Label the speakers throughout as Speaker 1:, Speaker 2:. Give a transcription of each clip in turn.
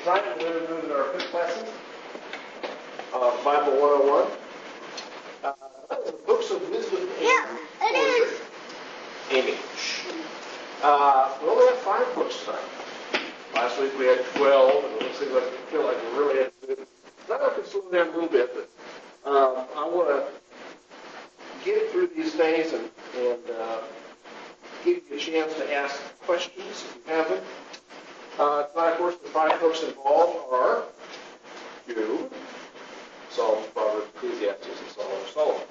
Speaker 1: Tonight we're going to move to our fifth lesson of Bible 101. The books of wisdom and poetry. Amy. We only have 5 books tonight. Last week we had 12, and it looks like we feel like we really have to do it. I'm going to slow down a little bit, but I want to get through these things and give you a chance to ask questions if you have them. Tonight, of course, the 5 books involved are Job, Psalms, Proverbs, Ecclesiastes, and Song of Solomon.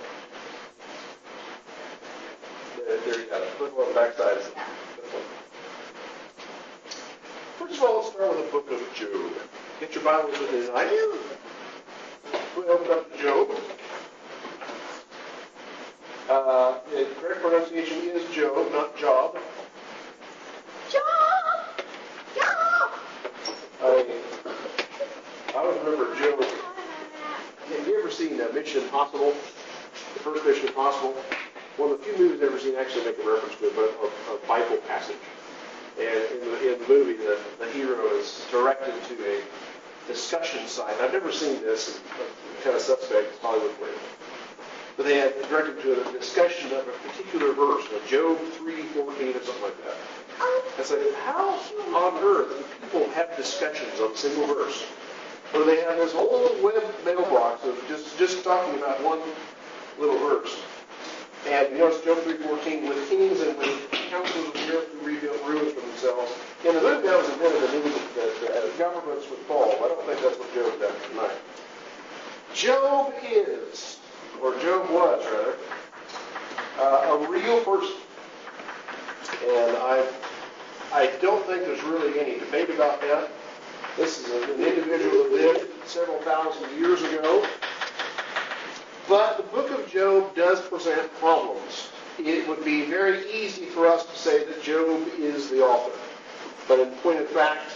Speaker 1: There you got it. Look on the backside. First of all, let's start with the book of Job. Get your Bibles with you tonight. We open up to Job. The correct pronunciation is Job, not Job. I remember Job. Have you ever seen Mission Impossible? The first Mission Impossible? One of the few movies I've ever seen actually make a reference to a Bible passage. And in the movie, the hero is directed to a discussion site. I've never seen this, kind of suspect, it's Hollywood for you. But they had directed to a discussion of a particular verse, Job 3:14 or something like that. I said, how on earth do people have discussions on a single verse? Where they have this whole web mailbox of just talking about one little verse. And you notice Job 3:14, with kings and with councils of the earth who rebuilt ruins for themselves. In the movie that was invented, the news that governments would fall. I don't think that's what Job is after tonight. Job is, or Job was rather, a real person. And I don't think there's really any debate about that. This is an individual who lived several thousand years ago. But the book of Job does present problems. It would be very easy for us to say that Job is the author. But in point of fact,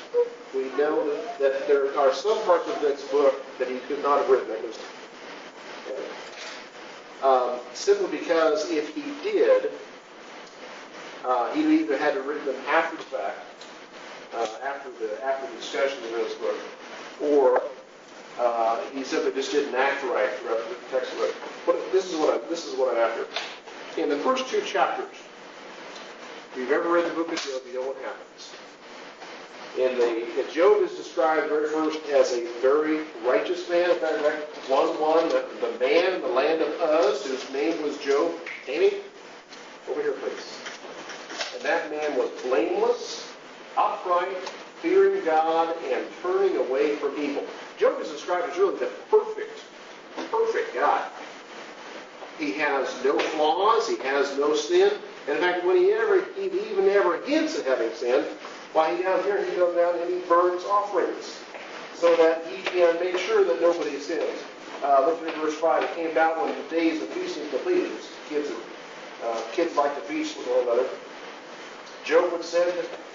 Speaker 1: we know that there are some parts of this book that he could not have written. Simply because if he did, he either had to written them after the fact, after the discussion of this book, or he simply just didn't act right throughout the text of it. But this is what I'm after. In the first 2 chapters, if you've ever read the book of Job, you know what happens. Job is described very first as a very righteous man. In fact, 1:1, the man in the land of Uz, whose name was Job. Amy, over here, please. And that man was blameless, upright, fearing God, and turning away from evil. Job is described as really the perfect guy. He has no flaws. He has no sin. And in fact, when he even ever hints at having sinned, why he down here, he goes down and he burns offerings so that he can make sure that nobody sins. Look at verse 5. It came about when the days of feasting completed. Kids like to feast with one another. Job would send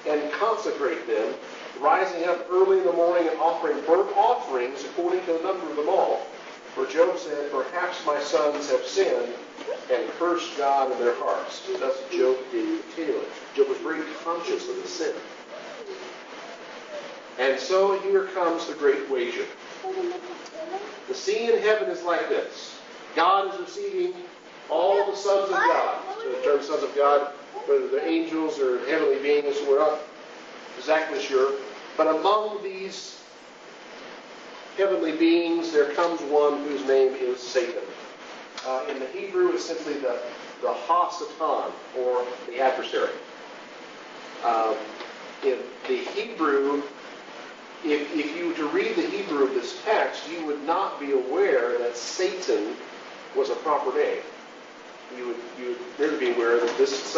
Speaker 1: and consecrate them, rising up early in the morning and offering burnt offerings according to the number of them all. For Job said, perhaps my sons have sinned and cursed God in their hearts. Thus Job did continually. Job was very conscious of the sin. And so here comes the great wager. The scene in heaven is like this. God is receiving all the sons of God. So the term sons of God, whether they're angels or heavenly beings, we're not exactly sure. But among these heavenly beings, there comes one whose name is Satan. In the Hebrew, it's simply the Ha-Satan, or the adversary. In the Hebrew, if you were to read the Hebrew of this text, you would not be aware that Satan was a proper name. You would merely be aware that this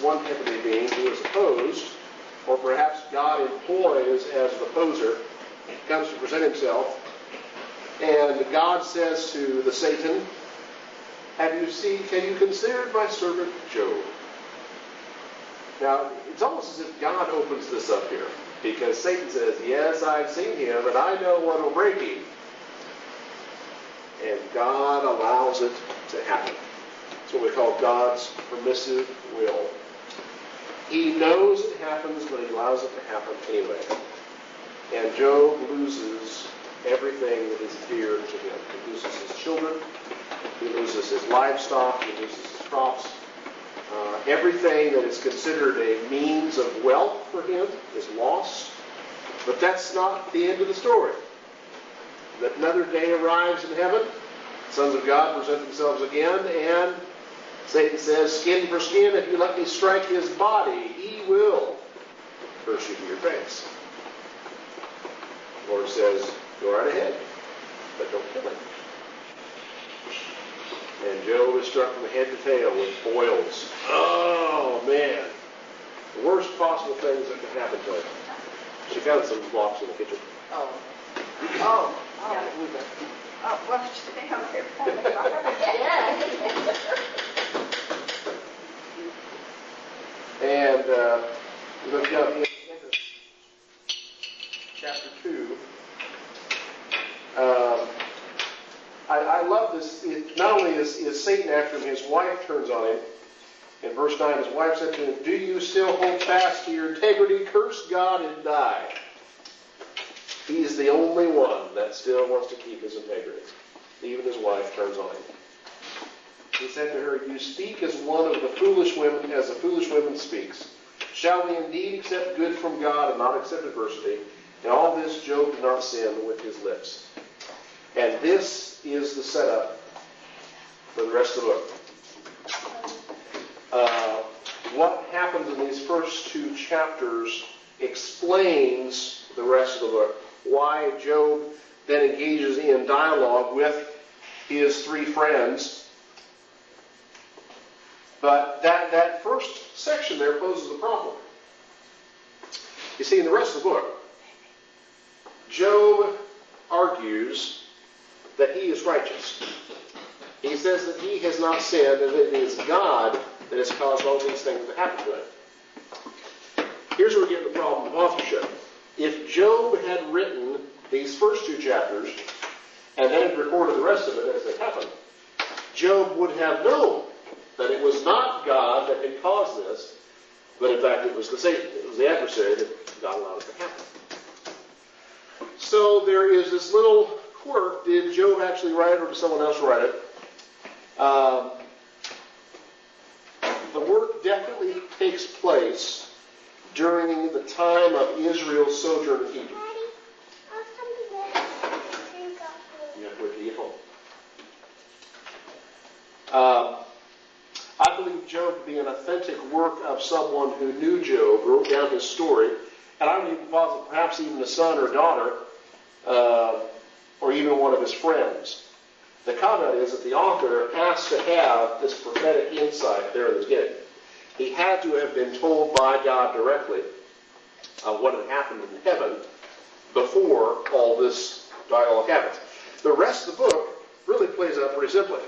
Speaker 1: one heavenly being who is opposed, or perhaps God employs as an opposer, comes to present himself, and God says to the Satan, can you consider my servant Job? Now, it's almost as if God opens this up here, because Satan says, yes, I've seen him, and I know what will break him. And God allows it to happen. It's what we call God's permissive will. He knows it happens, but he allows it to happen anyway. And And Job loses everything that is dear to him. He loses his children. He loses his livestock. He loses his crops. Everything that is considered a means of wealth for him is lost. But that's not the end of the story. That another day arrives in heaven. Sons of God present themselves again, and Satan says, skin for skin, if you let me strike his body, he will curse you to your face. The Lord says, go right ahead, but don't kill him. And Job is struck from head to tail with boils. Oh, man. The worst possible things that can happen to him. She found some blocks in the kitchen.
Speaker 2: Oh, well, stay on here.
Speaker 1: And we look down at the end of chapter 2. I love this. Not only is Satan after him, his wife turns on him. In verse 9, his wife said to him, do you still hold fast to your integrity? Curse God and die. He's the only one that still wants to keep his integrity. Even his wife turns on him. He said to her, you speak as one of the foolish women, as the foolish woman speaks. Shall we indeed accept good from God and not accept adversity? In all this, Job did not sin with his lips. And this is the setup for the rest of the book. What happens in these first 2 chapters explains the rest of the book. Why Job then engages in dialogue with his 3 friends. But that first section there poses a problem. You see, in the rest of the book, Job argues that he is righteous. He says that he has not sinned and that it is God that has caused all these things to happen to him. Here's where we get the problem of authorship. If Job had written these first 2 chapters and then had recorded the rest of it as they happened, Job would have known that it was not God that had caused this, but in fact it was the adversary that God allowed it to happen. So there is this little quirk. Did Job actually write it, or did someone else write it? The work definitely takes place during the time of Israel's sojourn in Egypt. Yeah, with the home. I believe Job to be an authentic work of someone who knew Job, wrote down his story, and I would even posit perhaps even a son or daughter, or even one of his friends. The comment is that the author has to have this prophetic insight there in the beginning. He had to have been told by God directly what had happened in heaven before all this dialogue happens. The rest of the book really plays out pretty simply.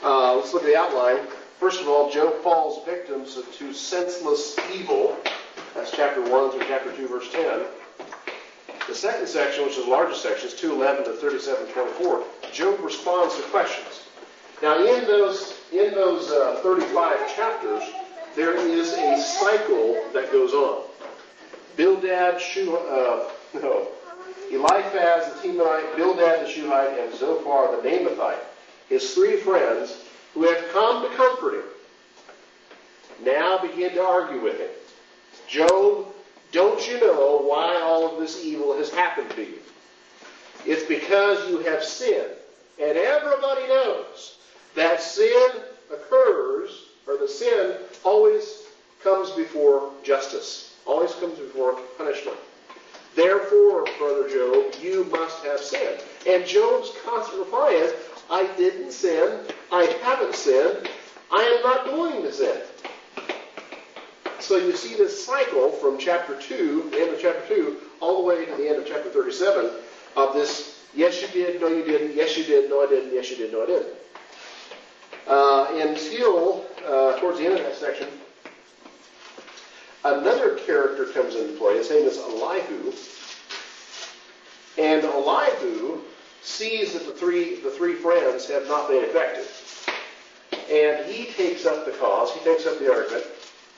Speaker 1: Let's look at the outline. First of all, Job falls victim to senseless evil. That's chapter 1 through chapter 2, verse 10. The second section, which is the largest section, is 2:11 to 37:24. Job responds to questions. Now, in those 35 chapters, there is a cycle that goes on. Eliphaz the Temanite, Bildad the Shuhite, and Zophar the Naamathite, his 3 friends who have come to comfort him, now begin to argue with him. Job, don't you know why all of this evil has happened to you? It's because you have sinned. And everybody knows that sin occurs, or the sin always comes before justice, always comes before punishment. Therefore, Brother Job, you must have sinned. And Job's constant reply is, I didn't sin, I haven't sinned, I am not going to sin. So you see this cycle from chapter 2, the end of chapter 2, all the way to the end of chapter 37, of this, yes you did, no you didn't, yes you did, no I didn't, yes you did, no I didn't. Until, towards the end of that section, another character comes into play. His name is Elihu. And Elihu sees that the three friends have not been effective. And he takes up the cause, he takes up the argument,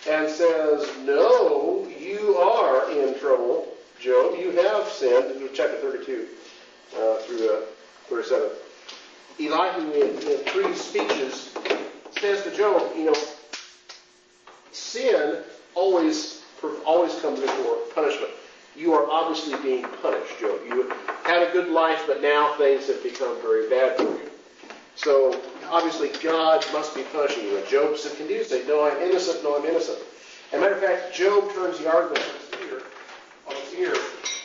Speaker 1: and says, no, you are in trouble, Job. You have sinned chapter 32 through 37. Elihu, in 3 speeches, says to Job, sin always comes before punishment. You are obviously being punished, Job. You had a good life, but now things have become very bad for you. So, obviously, God must be punishing you. And Job continues to say, no, I'm innocent, no, I'm innocent. As a matter of fact, Job turns the argument on his ear,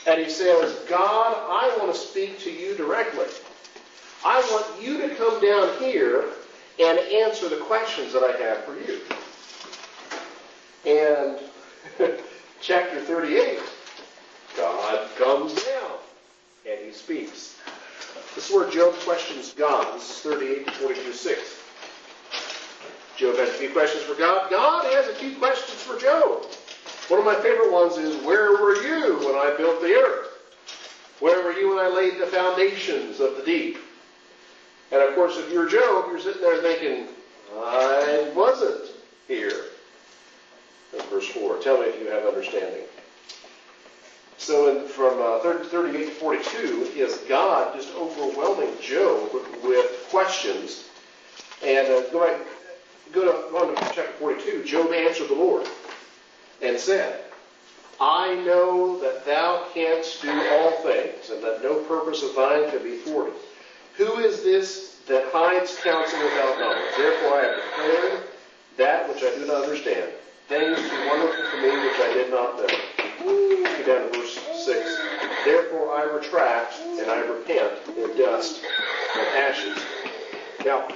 Speaker 1: and he says, God, I want to speak to you directly. I want you to come down here and answer the questions that I have for you. And chapter 38, God comes down and he speaks. This is where Job questions God. This is 38 to 42:6. Job has a few questions for God. God has a few questions for Job. One of my favorite ones is, where were you when I built the earth? Where were you when I laid the foundations of the deep? And of course, if you're Job, you're sitting there thinking, I wasn't here. And verse 4, tell me if you have understanding. So from 38 to 42 is God just overwhelming Job with questions. And go on to chapter 42. Job answered the Lord and said, I know that thou canst do all things, and that no purpose of thine can be thwarted. Who is this that hides counsel without knowledge? Therefore I have declared that which I do not understand, things too wonderful for me which I did not know. Get down to verse 6. Therefore I retract and I repent in dust and ashes. Now,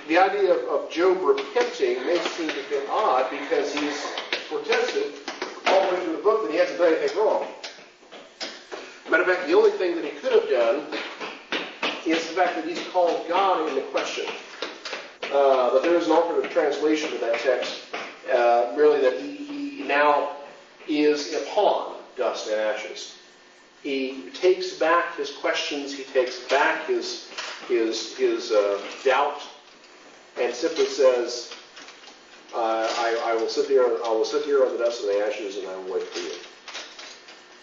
Speaker 1: the idea of Job repenting may seem a bit odd because he's protested all the way through the book that he hasn't done anything wrong. Matter of fact, the only thing that he could have done is the fact that he's called God into question. But there is an alternate translation to that text, really that he now is upon dust and ashes. He takes back his questions, he takes back his doubt, and simply says, I will sit here on the dust and the ashes, and I will wait for you.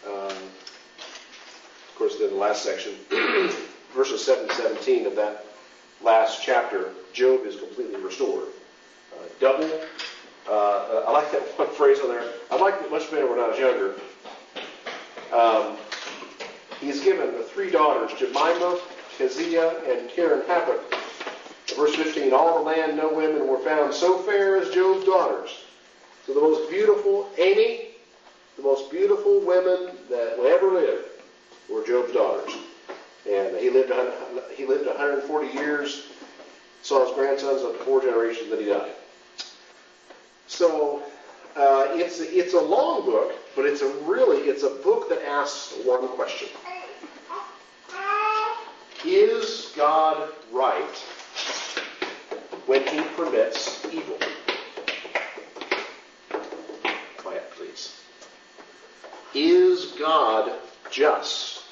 Speaker 1: Of course, then the last section, verses 7 to 17 of that last chapter, Job is completely restored. Double. I like that one phrase on there. I liked it much better when I was younger. He's given the 3 daughters, Jemimah, Keziah, and Keren-Happuch. Verse 15, all the land no women were found so fair as Job's daughters. So the most beautiful, Amy, the most beautiful women that will ever live were Job's daughters. And he lived 140 years, saw his grandsons up to 4 generations, then he died. So it's a long book, but it's a book that asks one question. Is God right when he permits evil? Quiet, please. Is God just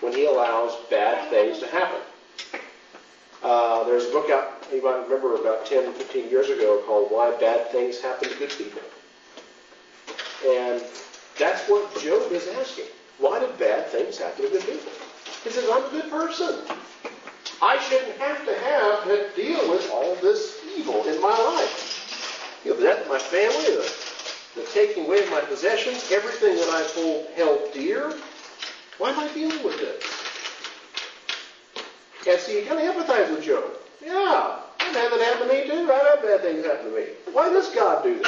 Speaker 1: when he allows bad things to happen? There's a book out, you might remember, about 10, 15 years ago called Why Bad Things Happen to Good People. And that's what Job is asking. Why do bad things happen to good people? He says, I'm a good person. I shouldn't have to deal with all this evil in my life. The death of my family, the taking away of my possessions, everything that I've held dear. Why am I dealing with this? And so you kind of empathize with Job. Yeah, I've had that happen to me too. I've had bad things happen to me. Why does God do this?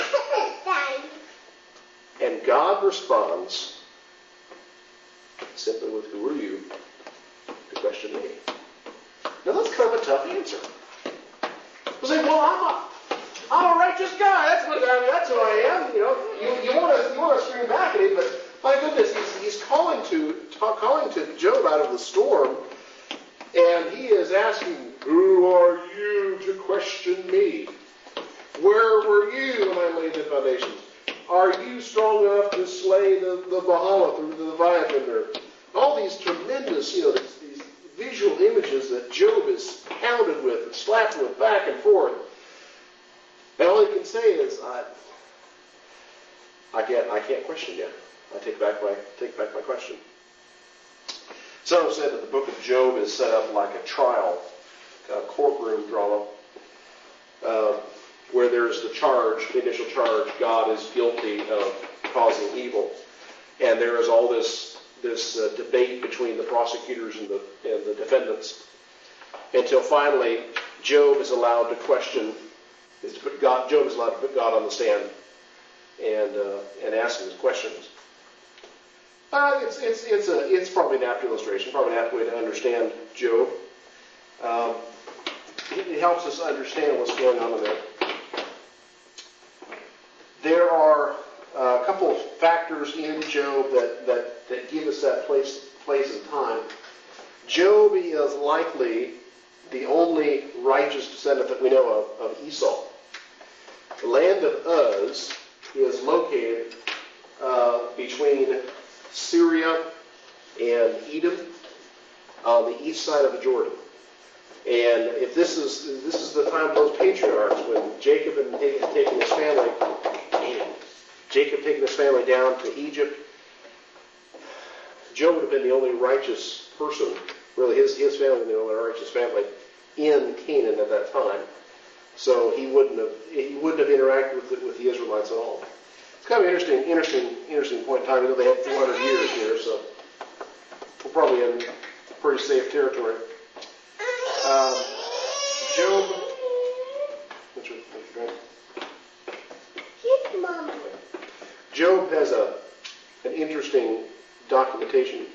Speaker 1: And God responds simply with, who are you to question me? Now that's kind of a tough answer. You say, well, I'm a righteous guy. That's who I am. You want to scream back at him, but my goodness, he's calling to Job out of the storm, and he is asking, who are you to question me? Where were you when I laid the foundations? Are you strong enough to slay the behemoth or the Leviathan? Or all these tremendous, these visual images that Job is pounded with and slapped with back and forth. And all he can say is, I can't question you. I take back my question. Some have said that the book of Job is set up like a trial, a courtroom drama, where there's the charge, the initial charge, God is guilty of causing evil. And there is all this debate between the prosecutors and the defendants, until finally Job is allowed to question, Job is allowed to put God on the stand and ask him his questions. It's probably an apt illustration, probably an apt way to understand Job. It helps us understand what's going on in there. There are a couple of factors in Job that give us that place and time. Job is likely the only righteous descendant that we know of Esau. The land of Uz is located between Syria and Edom on the east side of the Jordan. And if this is the time of those patriarchs when Jacob had taken his family down to Egypt, Job would have been the only righteous person, really his family was the only righteous family in Canaan at that time. So he wouldn't have interacted with the Israelites at all. It's kind of an interesting point in time. You know, they had 400 years here, so we're probably in pretty safe territory. Job. What's your drink? Job has an interesting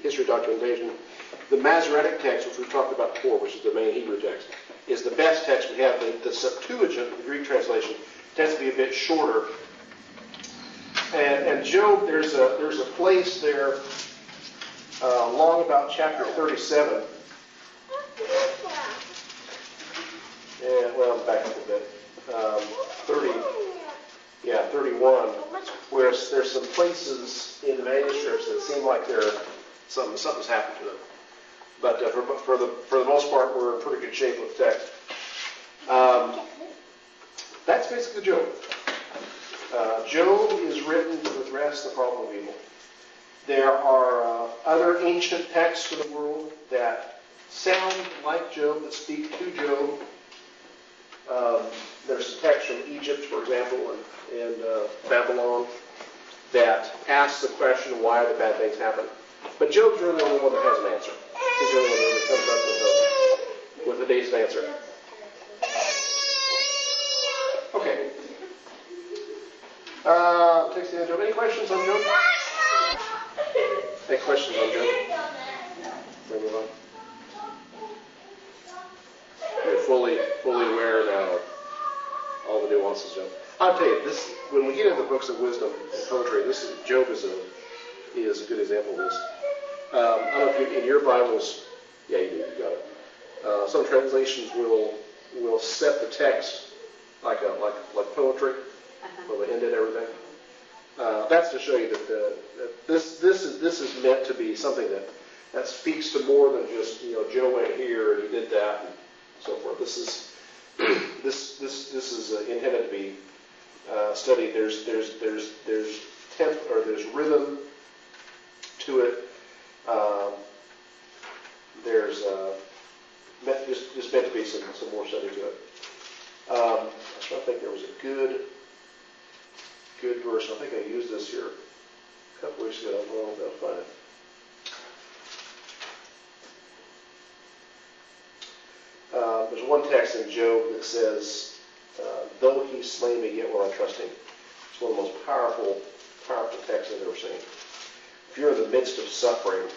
Speaker 1: history documentation. The Masoretic text, which we've talked about before, which is the main Hebrew text, is the best text we have. The Septuagint, the Greek translation, tends to be a bit shorter. And Job, there's a place there along about chapter 37. And well, back up a bit. 31, where there's some places in the manuscripts that seem like something's happened to them. But for the most part, we're in pretty good shape with the text. That's basically Job. Job is written to address the problem of evil. There are other ancient texts of the world that sound like Job, that speak to Job. There's some texts from Egypt, for example, and Babylon that ask the question, why the bad things happen. But Job's really the only one that has an answer. He's the only one that comes up with a decent answer. Okay. Takes the end, Job. Any questions on Job? Any questions on Job? Bring it on. You're fully aware now of all the nuances, Job. I'll tell you, when we get into the books of wisdom and poetry, Job is a good example of this. I don't know if in your Bibles, yeah, you do, you got it. Some translations will set the text like poetry, where they indent everything. That's to show you that this is meant to be something that speaks to more than just Joe went here and he did that and so forth. This is intended to be studied. There's temp, or there's rhythm to it. There's just meant to be some more study to it. I was trying to think there was a good verse. I think I used this here a couple weeks ago. Well, I'll find it. There's one text in Job that says, though he slay me, yet will I trust him. It's one of the most powerful texts I've ever seen. If you're in the midst of suffering,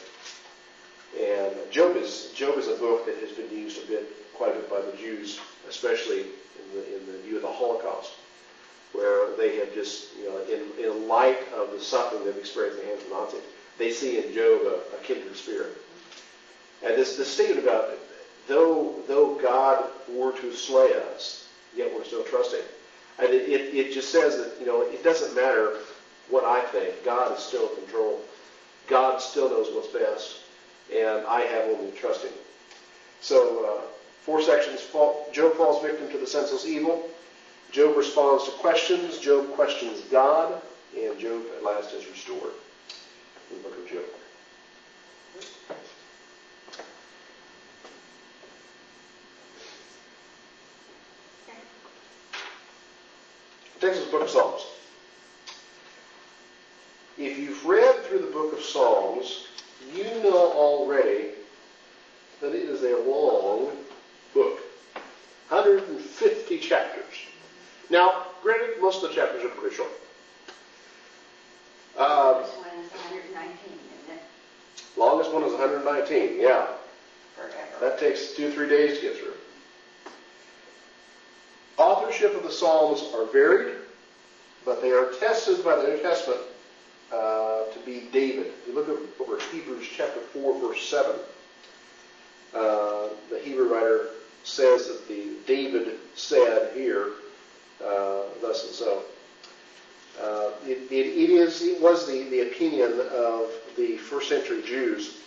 Speaker 1: and Job is a book that has been used quite a bit by the Jews, especially in the view of the Holocaust, where they have just, in light of the suffering they've experienced at the hands of Nazis, they see in Job a kindred spirit. And this statement about, though God were to slay us, yet we're still trusting. And it just says that, it doesn't matter what I think. God is still in control. God still knows what's best. And I have only to trust him. So, 4 sections. Job falls victim to the senseless evil. Job responds to questions. Job questions God. And Job at last is restored. In the book of Job. Takes us to the book of Psalms. If you've read through the book of Psalms, you know already that it is a long book. 150 chapters. Now, granted, most of the chapters are pretty short.
Speaker 2: This one is 119, isn't it?
Speaker 1: Longest one is 119, yeah.
Speaker 2: Forever.
Speaker 1: That takes 2-3 days to get through. Authorship of the Psalms are varied, but they are tested by the New Testament to be David. You look over Hebrews chapter 4, verse 7. The Hebrew writer says that David said here, thus and so. It was the opinion of the first century Jews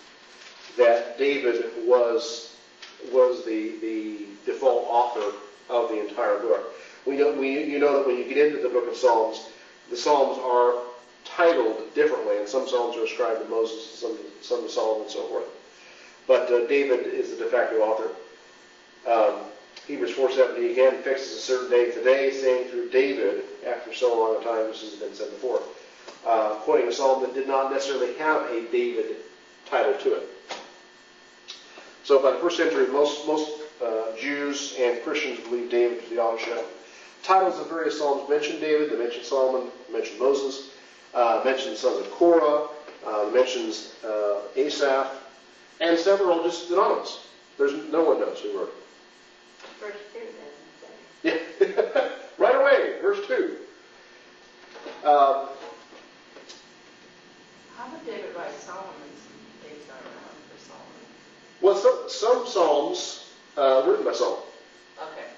Speaker 1: that David was the default author of the entire book. You know that when you get into the book of Psalms, the Psalms are titled differently, and some Psalms are ascribed to Moses, some to Solomon, and so forth. But David is the de facto author. Hebrews 4:7, he again fixes a certain day today, saying through David, after so long a time, this has been said before, quoting a psalm that did not necessarily have a David title to it. So by the first century, most Jews and Christians believe David was the authorship. Titles of various psalms mention David. They mention Solomon, mention Moses, mention the sons of Korah, mentions Asaph, and several just anonymous. No one knows who wrote it.
Speaker 2: Verse 2 doesn't say.
Speaker 1: Yeah, right away, verse 2.
Speaker 3: How would David write Solomon's days not around for Solomon?
Speaker 1: Well, some psalms written by Solomon.
Speaker 3: Okay.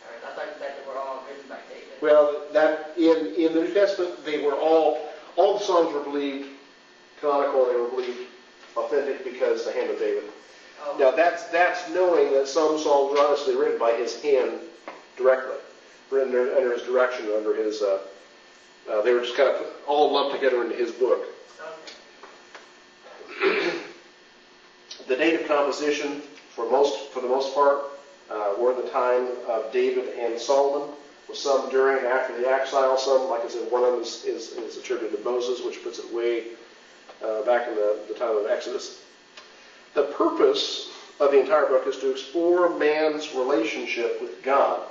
Speaker 3: All right. I thought you said they were all written by David.
Speaker 1: Well, that in the New Testament, they were all the psalms were believed canonical. They were believed authentic because the hand of David.
Speaker 3: Oh.
Speaker 1: Now that's knowing that some psalms are honestly written by his hand directly, written under his direction, under his. They were just kind of all lumped together into his book.
Speaker 3: Okay.
Speaker 1: The date of composition, for the most part, were the time of David and Solomon. With some during and after the exile. Some, like I said, one of them is attributed to Moses, which puts it way back in the time of Exodus. The purpose of the entire book is to explore man's relationship with God,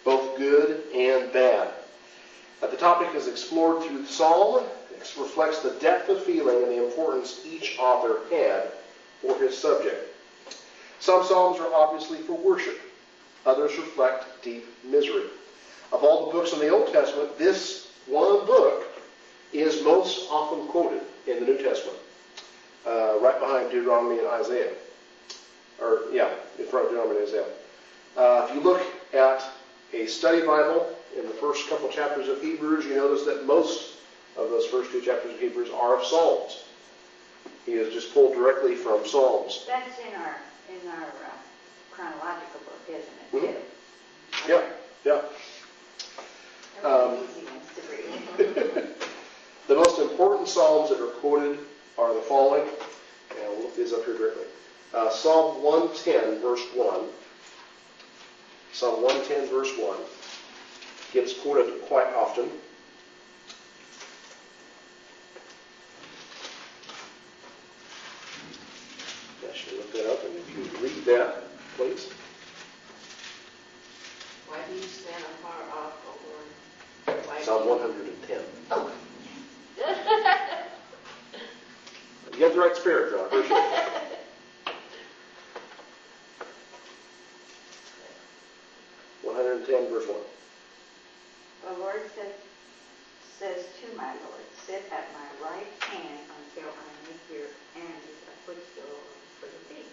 Speaker 1: both good and bad. The topic is explored through Psalm. It reflects the depth of feeling and the importance each author had for his subject. Some psalms are obviously for worship. Others reflect deep misery. Of all the books in the Old Testament, this one book is most often quoted in the New Testament, right behind Deuteronomy and Isaiah. In front of Deuteronomy and Isaiah. If you look at a study Bible in the first couple chapters of Hebrews, you notice that most of those first 2 chapters of Hebrews are of Psalms. He has just pulled directly from Psalms.
Speaker 2: That's in our chronological book, isn't it?
Speaker 1: Mm-hmm. Yeah.
Speaker 2: Easy ones to read.
Speaker 1: The most important Psalms that are quoted are the following, and we'll look these up here directly. Psalm 110, verse 1. Psalm 110, verse 1 gets quoted quite often. I should look that up, and if you would read that, please.
Speaker 3: Why do you stand afar off, O Lord? Why
Speaker 1: Psalm
Speaker 3: do you-
Speaker 1: 110.
Speaker 3: Oh.
Speaker 1: You have the right spirit, though. I appreciate it. Verse 1.
Speaker 2: The Lord says to my Lord, sit at my right hand until I make your enemies a footstool for your feet.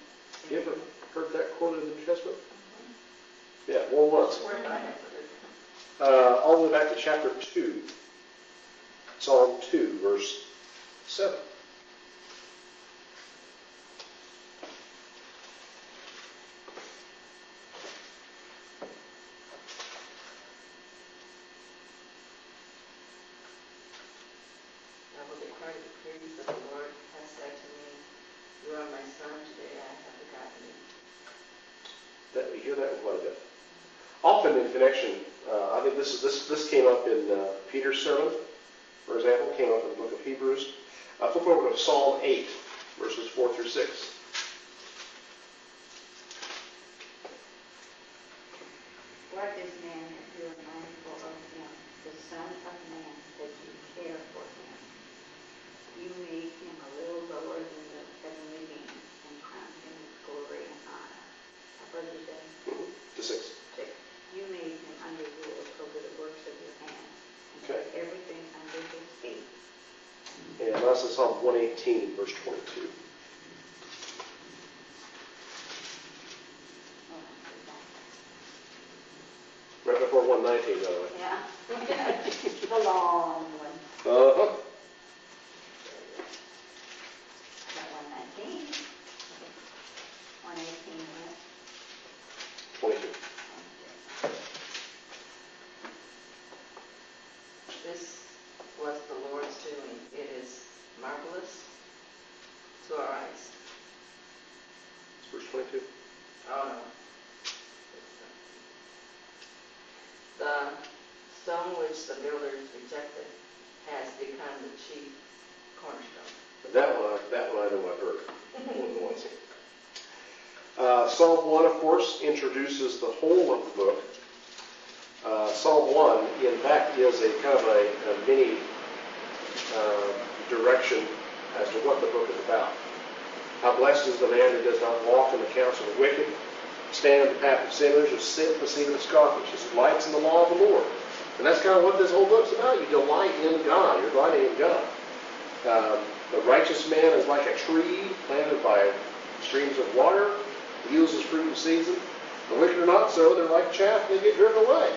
Speaker 1: You ever heard that quoted in the New Testament? Yeah, more than once.
Speaker 3: Where did I have it?
Speaker 1: All the way back to chapter 2. Psalm 2, verse 7.
Speaker 3: I will declare the praise that the Lord has said to me. You are my son, today I have begotten you.
Speaker 1: That we hear that quite a bit. Often in connection I think this came up in Peter's sermon, for example, came up in the book of Hebrews. Flip over to Psalm 8, verses 4 through 6.
Speaker 2: What is man that you are mindful of him, the Son of Man, that you care for him? You made him a little lower than the heavenly beings and crowned him with glory and honor. How about you, Dan?
Speaker 1: To 6.
Speaker 2: You made him under rule over the works of your hands, and
Speaker 1: Okay.
Speaker 2: put everything under his feet.
Speaker 1: And that's in Psalm 118, verse 22. Right before 119, by the way.
Speaker 2: Yeah. The long one.
Speaker 1: Uh-huh.
Speaker 2: That 119. 118, what?
Speaker 1: 22.
Speaker 3: This was the Lord's doing. It is marvelous to our eyes.
Speaker 1: It's verse 22.
Speaker 3: Oh, no. The stone which the builders rejected has become the chief cornerstone.
Speaker 1: That one I know I've heard. More than once. Psalm 1, of course, introduces the whole of the book. Psalm 1, in fact, is a kind of a mini direction as to what the book is about. How blessed is the man who does not walk in the counsel of the wicked, stand in the path of sinners, or sit in the seat of the scoffers. He delights in the law of the Lord. And that's kind of what this whole book's about. You delight in God. You're delighting in God. The righteous man is like a tree planted by streams of water. He yields his fruit in season. The wicked are not so. They're like chaff. They get driven away.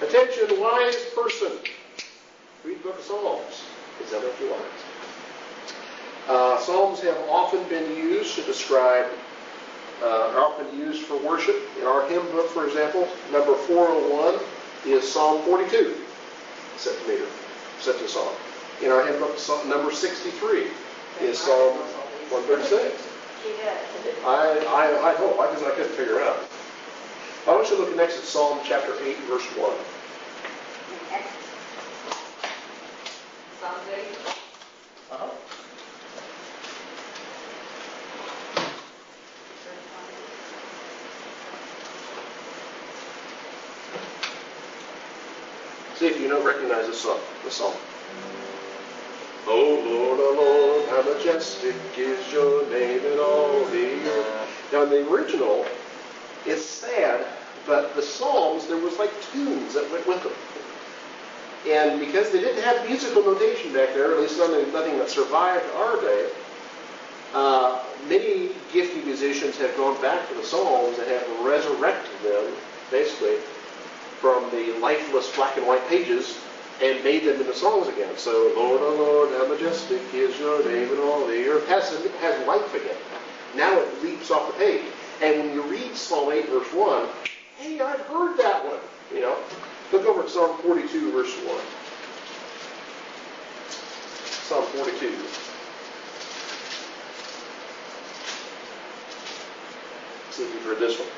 Speaker 1: Attention, wise person. Read the book of Psalms. Examine if you wise. Psalms have often been used to describe, are often used for worship. In our hymn book, for example, number 401 is Psalm 42, set to song. In our hymn book, number 63 is Psalm 136.
Speaker 2: She does.
Speaker 1: I hope, because I couldn't figure it out. I want you to look next at Psalm chapter 8, verse 1.
Speaker 3: Psalm 8.
Speaker 1: Uh-huh. See if you recognize this song. Oh Lord, how majestic is your name in all the earth. Now in the original, it's sad, but the Psalms, there was like tunes that went with them. And because they didn't have musical notation back there, at least nothing that survived our day, many gifted musicians have gone back to the Psalms and have resurrected them, basically, from the lifeless black and white pages and made them into songs again. So, Lord, oh Lord, how majestic is your name in all the earth, has life again. Now it leaps off the page. And when you read Psalm 8, verse 1, hey, I've heard that one. Look over at Psalm 42, verse 1. Psalm 42. See if you've heard this one.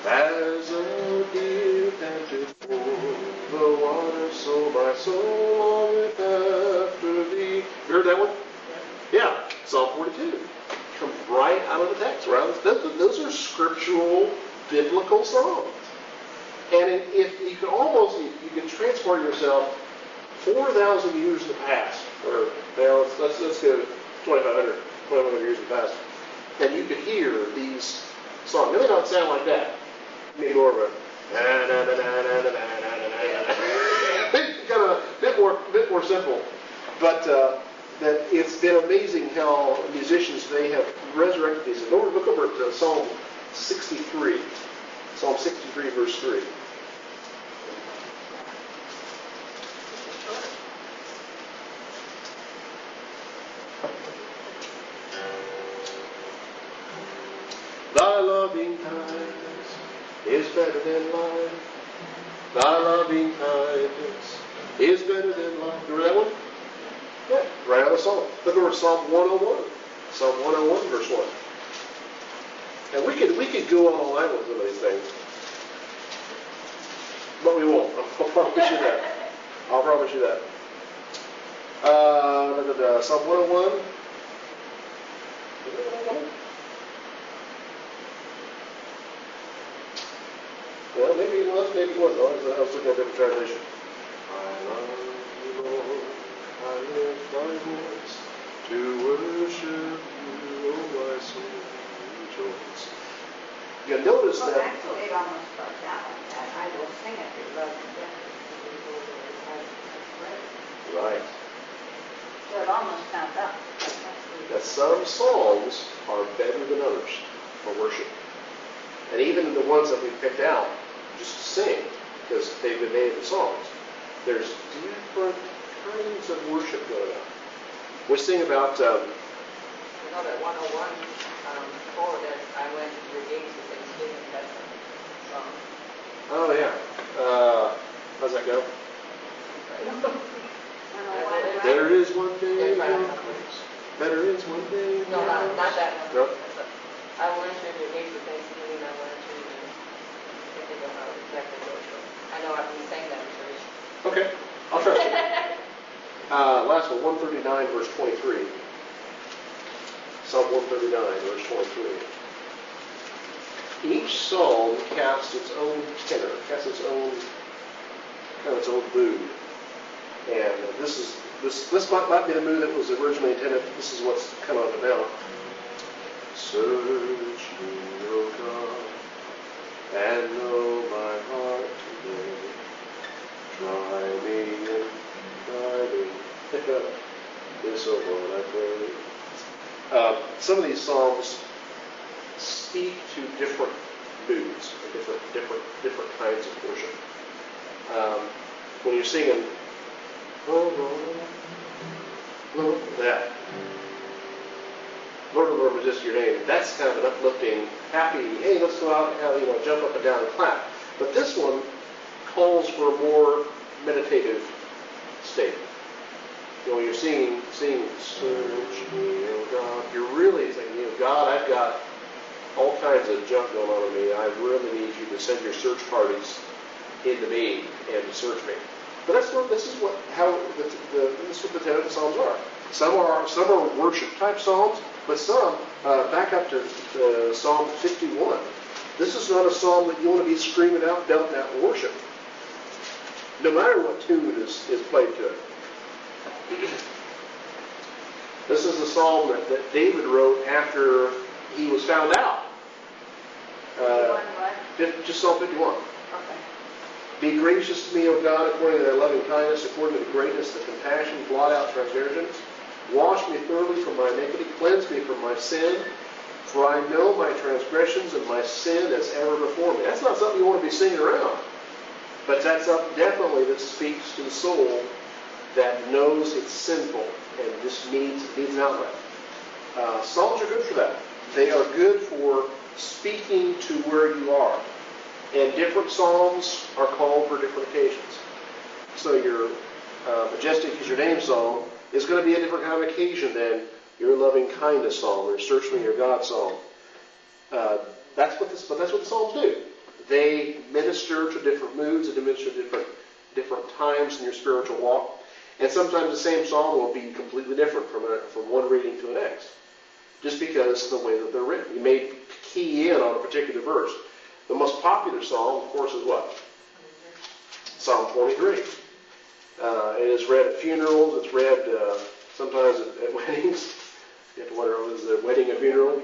Speaker 1: As a deer panted for the water, so my soul longeth after thee. You heard that one? Yeah, Psalm 42. Comes right out of the text. Right? Those are scriptural, biblical songs. And if you can you can transport yourself 4,000 years in the past, or let's go 2,500 years in the past, and you could hear these songs. They may not sound like that. Maybe more of a kind of a bit more simple, but that it's been amazing how musicians today have resurrected these. Look over at Psalm 63. Psalm 63, verse 3. Thy loving kindness is better than life. Thy loving kindness is better than life. Remember that one? Yeah, right out of the Psalm. Look over Psalm 101. Psalm 101, verse 1. And we could go on all night with some of these things. But we won't. I'll promise you that. I'll promise you that. Psalm 101. Well, maybe it was, maybe it wasn't. I was looking at a different translation. I love you, Lord. I lift my voice to worship you, oh my soul, rejoice. You notice
Speaker 2: Well,
Speaker 1: that.
Speaker 2: actually, it almost starts out like that. I will sing it through love and justice.
Speaker 1: Right.
Speaker 2: So it almost comes up.
Speaker 1: That some songs are better than others for worship. And even the ones that we picked out just to sing, because they've been made into songs, there's different kinds of worship going on. We sing about...
Speaker 3: You know that 101, 4, that I went to your gates with thanksgiving, that's a song.
Speaker 1: Oh, yeah. How's that go? There is one thing.
Speaker 3: There's my number.
Speaker 1: There is one thing.
Speaker 3: No, not that one.
Speaker 1: Nope.
Speaker 3: I went to your gates with thanksgiving, I went to your, I can't think of how exactly it goes, but I know I've been saying that in church.
Speaker 1: Okay, I'll trust you. Last one, 139, verse 23. Psalm 139, verse 23. Each psalm casts its own tenor, casts its own mood. And this might be the mood that was originally intended. This is what's come out of it now. Search me, O God, and know my heart today. Try me and try me. This, O Lord, I pray. Some of these psalms speak to different moods, different kinds of worship. When you're singing, oh Lord, that. Lord, oh Lord, just your name. That's kind of an uplifting, happy, hey, let's go out and have, jump up and down and clap. But this one calls for a more meditative state. When you're singing, search me, oh God, you're really saying, God, I've got all kinds of junk going on in me. I really need you to send your search parties into me and to search me. But this is what the tenor of the Psalms are. Some are worship type psalms, but some back up to Psalm 51. This is not a psalm that you want to be screaming out, belting out in worship, no matter what tune is played to it. This is a psalm that David wrote after he was found out. Just Psalm 51.
Speaker 2: Okay.
Speaker 1: Be gracious to me, O God, according to thy loving kindness, according to the greatness of compassion, blot out transgressions. Wash me thoroughly from my iniquity, cleanse me from my sin, for I know my transgressions and my sin is ever before me. That's not something you want to be singing around, but that's something definitely that speaks to the soul that knows it's sinful and just needs an outlet. Psalms are good for that. They are good for speaking to where you are. And different psalms are called for different occasions. So your Majestic is Your Name psalm is going to be a different kind of occasion than your Loving Kindness psalm or Search Me, Your God psalm. That's what the psalms do. They minister to different moods and minister to different times in your spiritual walk. And sometimes the same psalm will be completely different from one reading to the next, just because of the way that they're written. You may key in on a particular verse. The most popular psalm, of course, is what? Psalm 23. It is read at funerals. It's read sometimes at weddings. You have to wonder, is it a wedding, a funeral?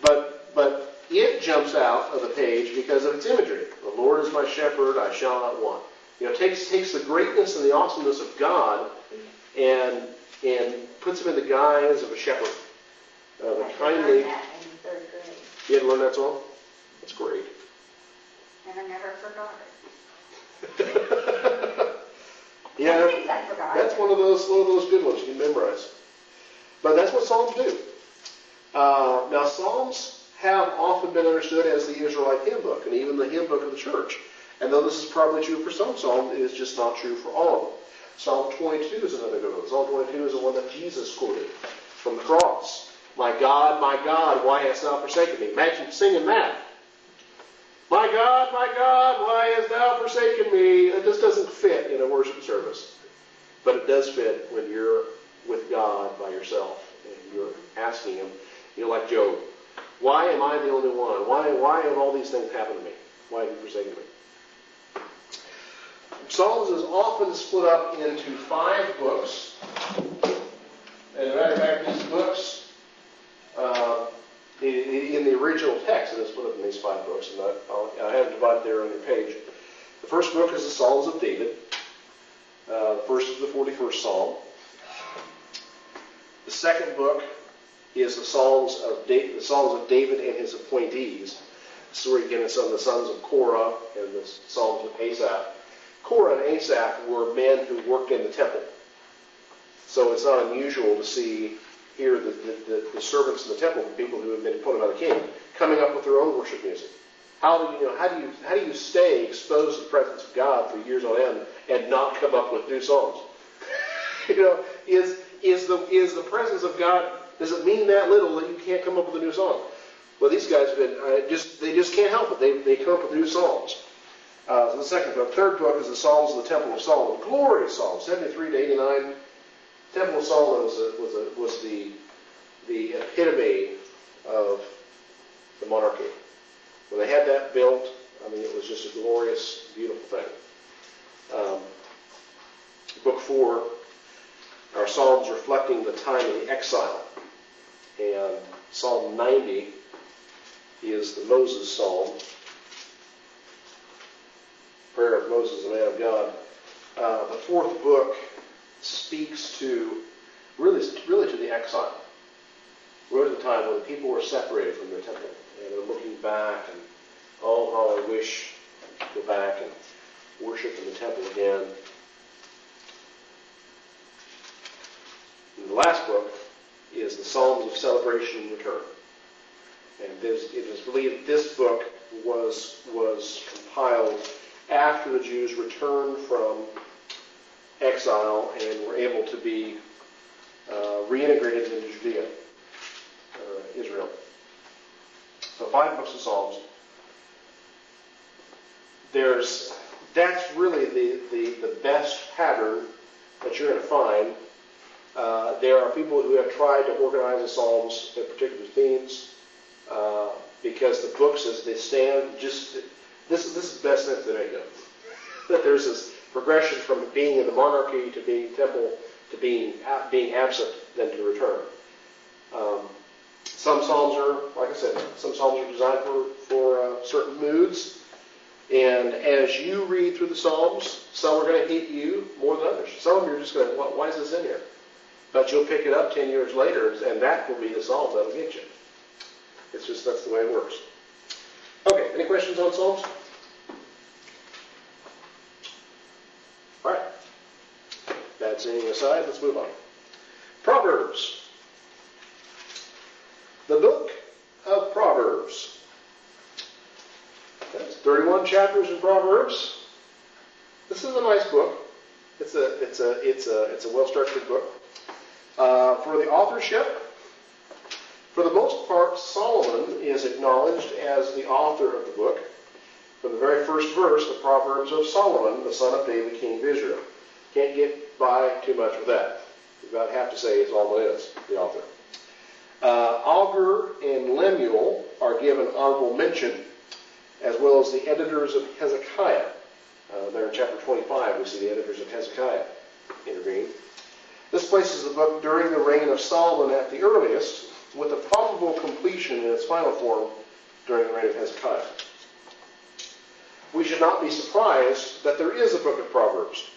Speaker 1: But it jumps out of the page because of its imagery. The Lord is my shepherd; I shall not want. It takes the greatness and the awesomeness of God and puts him in the guise of a shepherd, the kindly.
Speaker 2: That in third grade.
Speaker 1: You had to learn that song? That's great.
Speaker 2: And I never forgot it.
Speaker 1: Yeah,
Speaker 2: I think I forgot
Speaker 1: that's
Speaker 2: it.
Speaker 1: one of those good ones you can memorize. But that's what Psalms do. Now, Psalms have often been understood as the Israelite hymn book, and even the hymn book of the church. And though this is probably true for some Psalms, it is just not true for all of them. Psalm 22 is another good one. Psalm 22 is the one that Jesus quoted from the cross. My God, why hast thou forsaken me? Imagine singing that. my God, why hast thou forsaken me? It just doesn't fit in a worship service. But it does fit when you're with God by yourself and you're asking Him, like Job, why am I the only one? Why have all these things happened to me? Why have you forsaken me? Psalms is often split up into 5 books. And as a matter of fact, these books, in the original text, it is split up in these 5 books, and I have it divided there on your page. The first book is the Psalms of David. The first is the 41st Psalm. The second book is the Psalms of David and his appointees. This is where you get into the sons of Korah and the Psalms of Asaph. Korah and Asaph were men who worked in the temple. So it's not unusual to see here the servants in the temple, the people who have been appointed by the king, coming up with their own worship music. How do you stay exposed to the presence of God for years on end and not come up with new songs? Is the presence of God, does it mean that little that you can't come up with a new song? Well, these guys have been they just can't help it. They come up with new songs. So the second book, third book is the Psalms of the Temple of Solomon. Glorious Psalms, 73 to 89. Temple of Solomon was the epitome of the monarchy. When they had that built, it was just a glorious, beautiful thing. Book 4 are Psalms reflecting the time of the exile. And Psalm 90 is the Moses Psalm, prayer of Moses, the man of God. The fourth book speaks to really to the exile. Really the time when the people were separated from their temple. And they're looking back and, oh, how I wish to go back and worship in the temple again. And the last book is the Psalms of Celebration and Return. And it is believed this book was compiled after the Jews returned from exile and were able to be reintegrated into Judea, Israel. So 5 books of Psalms. That's really the best pattern that you're going to find. There are people who have tried to organize the Psalms in particular themes because the books as they stand, this is the best sense they make of. That there's this progression from being in the monarchy to being temple to being absent then to return. Some psalms are, like I said, some psalms are designed for certain moods. And as you read through the Psalms, some are going to hit you more than others. Some of them you're just going, why is this in here? But you'll pick it up 10 years later, and that will be the Psalms that'll get you. It's just, that's the way it works. Okay, any questions on Psalms? All right. Bad saying aside, let's move on. Proverbs. The book of Proverbs. There's 31 chapters in Proverbs. This is a nice book. It's a well-structured book. For the authorship, for the most part, Solomon is acknowledged as the author of the book. From the very first verse, the Proverbs of Solomon, the son of David, king of Israel. Can't get by too much with that. You about have to say Solomon is the author. Agur and Lemuel are given honorable mention, as well as the editors of Hezekiah. There in chapter 25, we see the editors of Hezekiah intervene. This places the book during the reign of Solomon at the earliest, with a probable completion in its final form during the reign of Hezekiah. We should not be surprised that there is a book of Proverbs.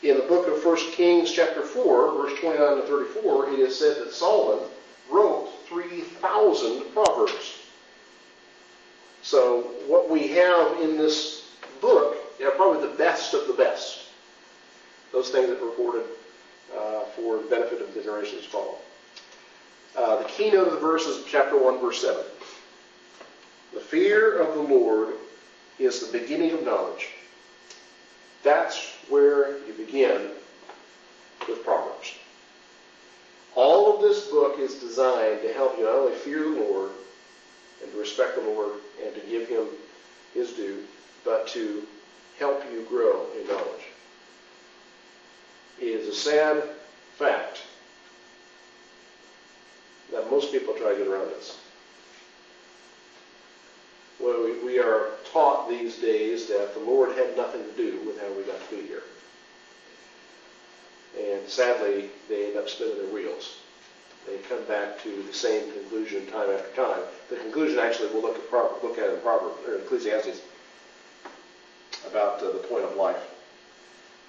Speaker 1: In the book of 1 Kings chapter 4, verse 29 to 34, it is said that Solomon wrote 3,000 Proverbs. So what we have in this book are probably the best of the best. Those things that were recorded for the benefit of the generations to follow. The keynote of the verse is chapter 1, verse 7. The fear of the Lord is the beginning of knowledge. That's where you begin with Proverbs. All of this book is designed to help you not only fear the Lord and to respect the Lord and to give Him is due, but to help you grow in knowledge. It is a sad fact that most people try to get around this. Well, we are taught these days that the Lord had nothing to do with how we got to be here. And sadly, they end up spinning their wheels. They come back to the same conclusion time after time. The conclusion actually we'll look at in Proverbs or Ecclesiastes about the point of life.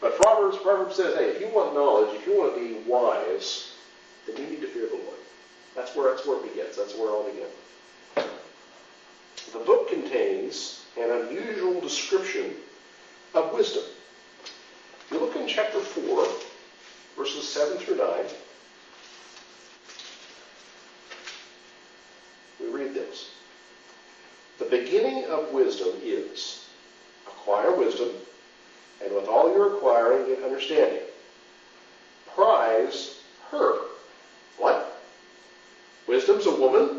Speaker 1: But Proverbs says, hey, if you want knowledge, if you want to be wise, then you need to fear the Lord. That's where it begins. That's where it all begins. The book contains an unusual description of wisdom. If you look in chapter 4, verses 7 through 9, we read this. The beginning of wisdom is acquire wisdom, and with all your acquiring, get understanding. Prize her. What? Wisdom's a woman.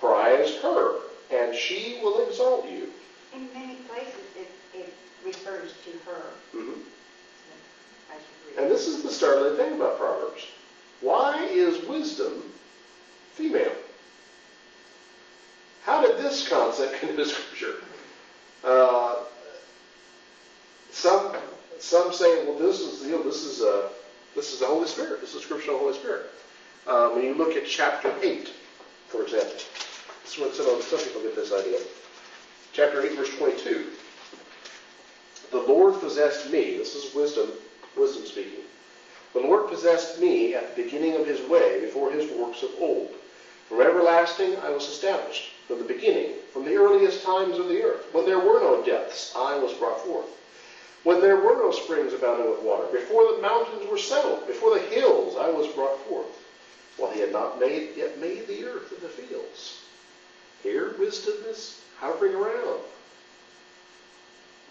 Speaker 1: Prize her, and she will exalt you.
Speaker 2: In many places, it refers to her.
Speaker 1: Mm-hmm.
Speaker 2: I should read.
Speaker 1: And this is the startling thing about Proverbs. Why is wisdom female? How did this concept come into Scripture? Some say, well, this is the Holy Spirit. This is Scripture on the Holy Spirit. When you look at chapter 8, for example, this is when some people get this idea. Chapter 8, verse 22. The Lord possessed me. This is wisdom speaking. The Lord possessed me at the beginning of his way, before his works of old. From everlasting I was established, from the beginning, from the earliest times of the earth. When there were no depths, I was brought forth. When there were no springs abounding with water, before the mountains were settled, before the hills I was brought forth. While he had not yet made the earth and the fields. Here, wisdom is hovering around.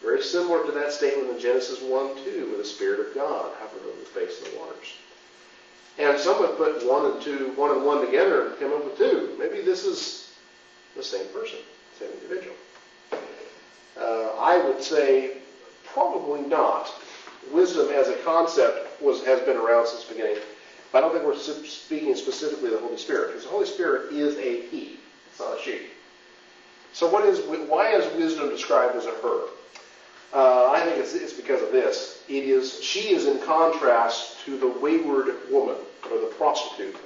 Speaker 1: Very similar to that statement in Genesis 1:2, where the Spirit of God hovered over the face of the waters. And some have put one and one together and come up with two. Maybe this is the same person, same individual. I would say probably not. Wisdom as a concept has been around since the beginning. But I don't think we're speaking specifically of the Holy Spirit, because the Holy Spirit is a he. It's not a she. So why is wisdom described as a her? I think it's because of this. She is in contrast to the wayward woman, or the prostitute.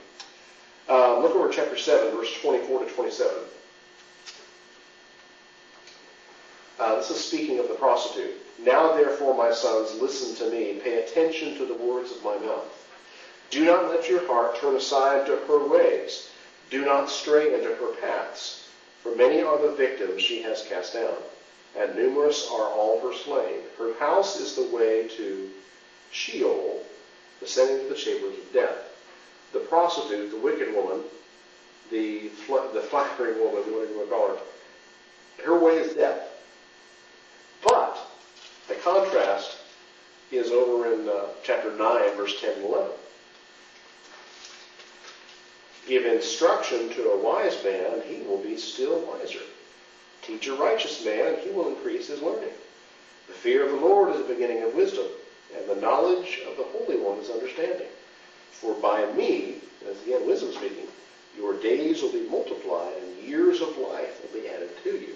Speaker 1: Look over chapter 7, verse 24 to 27. This is speaking of the prostitute. Now, therefore, my sons, listen to me. Pay attention to the words of my mouth. Do not let your heart turn aside to her ways. Do not stray into her paths. For many are the victims she has cast down, and numerous are all her slain. Her house is the way to Sheol, descending to the chambers of death. The prostitute, the wicked woman, the flattering woman, whatever you want to call her way is death. But the contrast is over in chapter 9, verse 10 and 11. Give instruction to a wise man, he will be still wiser. Teach a righteous man, and he will increase his learning. The fear of the Lord is the beginning of wisdom, and the knowledge of the Holy One is understanding. For by me, as again wisdom speaking, your days will be multiplied, and years of life will be added to you.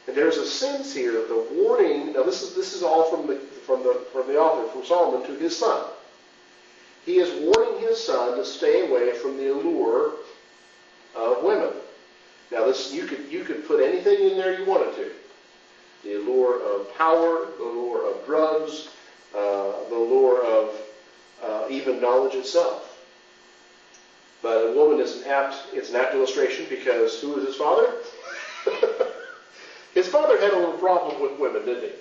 Speaker 1: And there's a sense here that the warning. Now this is all from the author, from Solomon, to his son. He is warning his son to stay away from the allure of women. Now, you could put anything in there you wanted to. The allure of power, the allure of drugs, the allure of even knowledge itself. But a woman it's an apt illustration, because who was his father? His father had a little problem with women, didn't he?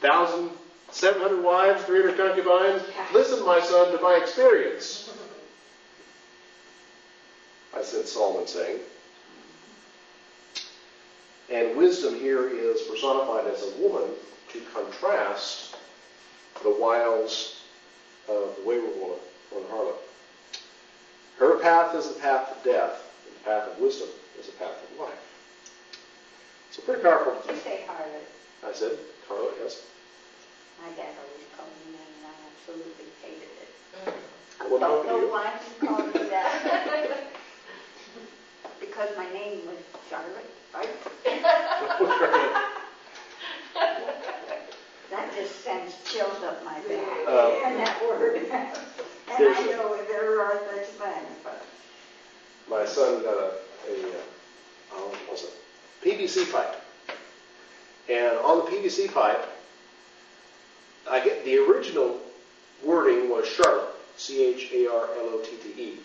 Speaker 1: 1,700 wives, 300 concubines. Listen, my son, to my experience. I said Solomon saying. And wisdom here is personified as a woman to contrast the wiles of the wayward woman, or the harlot. Her path is the path of death, and the path of wisdom is the path of life. So pretty powerful.
Speaker 2: Did you say harlot?
Speaker 1: I said, harlot, yes.
Speaker 2: My dad always called me that, and I absolutely hated it.
Speaker 1: What
Speaker 2: Don't
Speaker 1: happened to
Speaker 2: know
Speaker 1: you?
Speaker 2: why he called me that. Because my name was Charlotte, right? That just sends chills up my back. And that word. And I know there are such things, but.
Speaker 1: My son got a what was it? PVC pipe. And on the PVC pipe, I get the original wording was Charlotte, CHARLOTTE.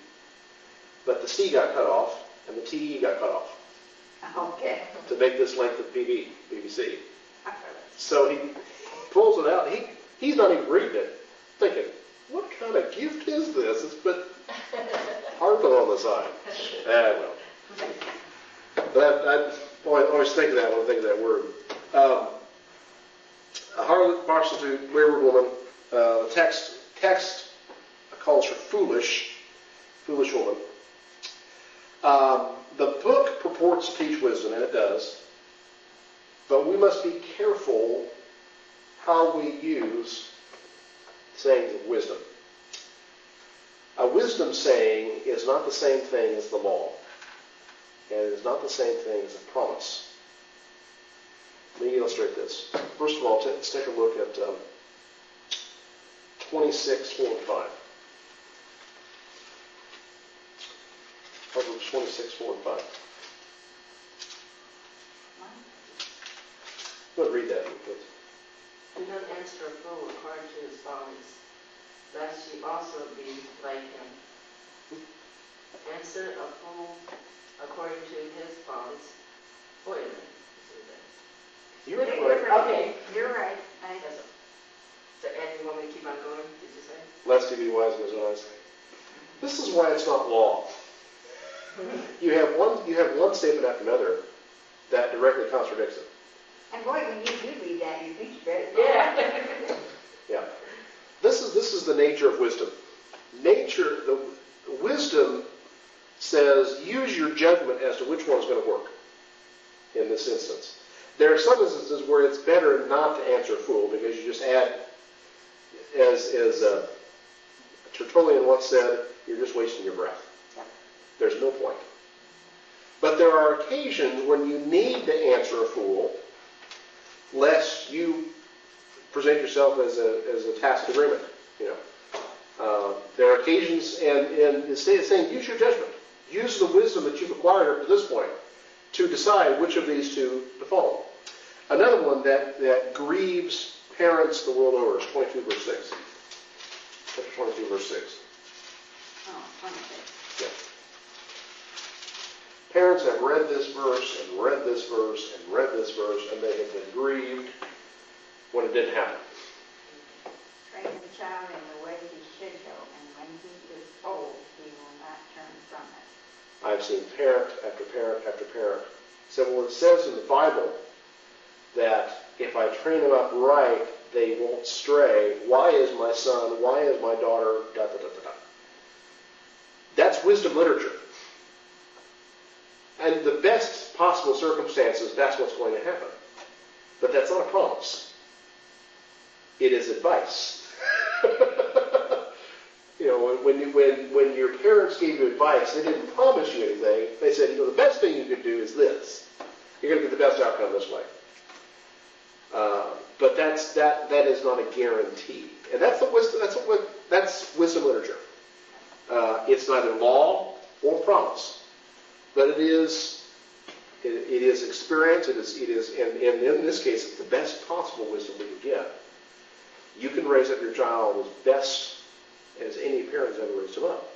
Speaker 1: But the C got cut off, and the TE got cut off
Speaker 2: Okay.
Speaker 1: to make this length of PVC. So he pulls it out. He's not even reading it, thinking, what kind of gift is this? It's but harlot on the side. Well. But I always think of that when I think of that word. A harlot, prostitute, wayward woman. The text calls her foolish woman. The book purports to teach wisdom, and it does. But we must be careful how we use sayings of wisdom. A wisdom saying is not the same thing as the law. And it is not the same thing as a promise. Let me illustrate this. First of all, let's take a look at 26:4-5. Proverbs 26:4-5. Go ahead and read that, please.
Speaker 3: Do not answer a fool according to his follies, lest ye also be like him. Answer a fool according to his follies. Wait a minute.
Speaker 1: You're right.
Speaker 3: Okay.
Speaker 2: You're right.
Speaker 3: So, and you want me to keep on going, did you say?
Speaker 1: Lest he be wise in his own eyes. This is why it's not law. You have one statement after another that directly contradicts it.
Speaker 2: And boy, when you do read that, you think you read it.
Speaker 3: Yeah.
Speaker 1: Yeah. This is the nature of wisdom. The wisdom says use your judgment as to which one's going to work in this instance. There are some instances where it's better not to answer a fool because you just add, as Tertullian once said, you're just wasting your breath.
Speaker 2: Yep.
Speaker 1: There's no point. But there are occasions when you need to answer a fool lest you present yourself as a tacit agreement. There are occasions, and the state is saying, use your judgment. Use the wisdom that you've acquired up to this point to decide which of these two to follow. Another one that grieves parents the world over is 22 verse 6. Chapter 22 verse 6.
Speaker 2: Oh, 26.
Speaker 1: Yeah. Parents have read this verse and read this verse and read this verse, and they have been grieved when it didn't happen.
Speaker 2: Train the child in the way he should go, and when he is old, he will not turn from it.
Speaker 1: I've seen parent after parent after parent say, well, it says in the Bible that if I train them up right, they won't stray. Why is my son, why is my daughter, da da da da da. That's wisdom literature. And the best possible circumstances, that's what's going to happen. But that's not a promise. It is advice. When your parents gave you advice, they didn't promise you anything. They said, the best thing you could do is this. You're going to get the best outcome this way. But that is not a guarantee. And that's wisdom literature. It's neither law or promise. But it is experience. It is, and in this case, it's the best possible wisdom we can get. You can raise up your child as best as any parent has ever raised him up.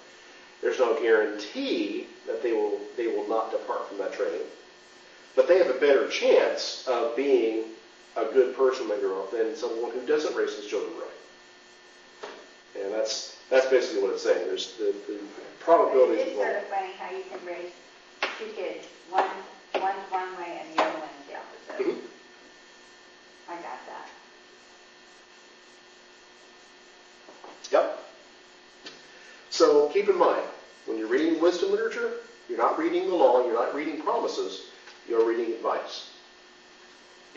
Speaker 1: There's no guarantee that they will not depart from that training, but they have a better chance of being a good person when they grow up than someone who doesn't raise his children right. And that's basically what it's saying. There's the probabilities
Speaker 2: It is sort
Speaker 1: involved.
Speaker 2: of funny how you can raise two kids. One's one way and the other one is the opposite.
Speaker 1: Mm-hmm.
Speaker 2: I got that.
Speaker 1: Yep. So keep in mind, when you're reading wisdom literature, you're not reading the law, you're not reading promises, you're reading advice.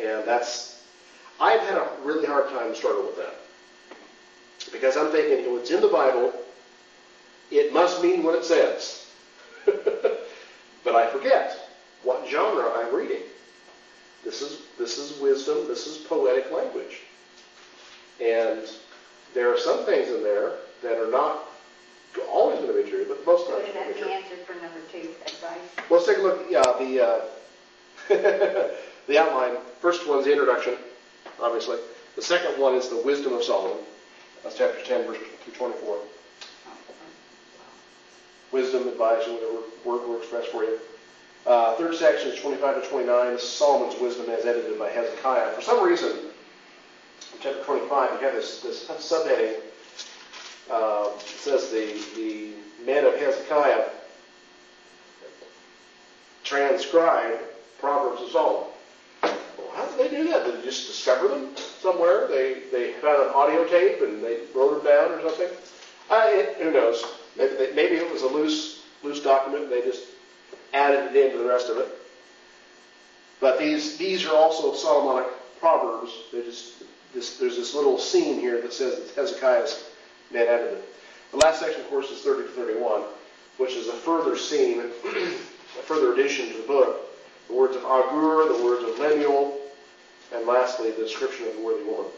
Speaker 1: And I've had a really hard time struggling with that. Because I'm thinking, if it's in the Bible, it must mean what it says. But I forget what genre I'm reading. This is wisdom, this is poetic language. And there are some things in there that are not always going to be true, but most
Speaker 2: So
Speaker 1: times
Speaker 2: is
Speaker 1: going to
Speaker 2: that
Speaker 1: be
Speaker 2: the
Speaker 1: true.
Speaker 2: answer for number 2, advice?
Speaker 1: Well, let's take a look. Yeah, the outline. First one's the introduction, obviously. The second one is the wisdom of Solomon. That's chapter 10, verse through 24. Wisdom, advice, or whatever word works best for you. Third section is 25 to 29. This is Solomon's wisdom as edited by Hezekiah. For some reason, in chapter 25, you have this subheading. It says the men of Hezekiah transcribed Proverbs of Solomon. Well, how did they do that? Did they just discover them somewhere? They found an audio tape and they wrote them down or something? Who knows? Maybe it was a loose document and they just added it into the rest of it. But these are also Solomonic Proverbs. There's this little scene here that says that Hezekiah's men added it. The last section, of course, is 30 to 31, which is a further scene, a further addition to the book. The words of Agur, the words of Lemuel, and lastly, the description of the worthy woman,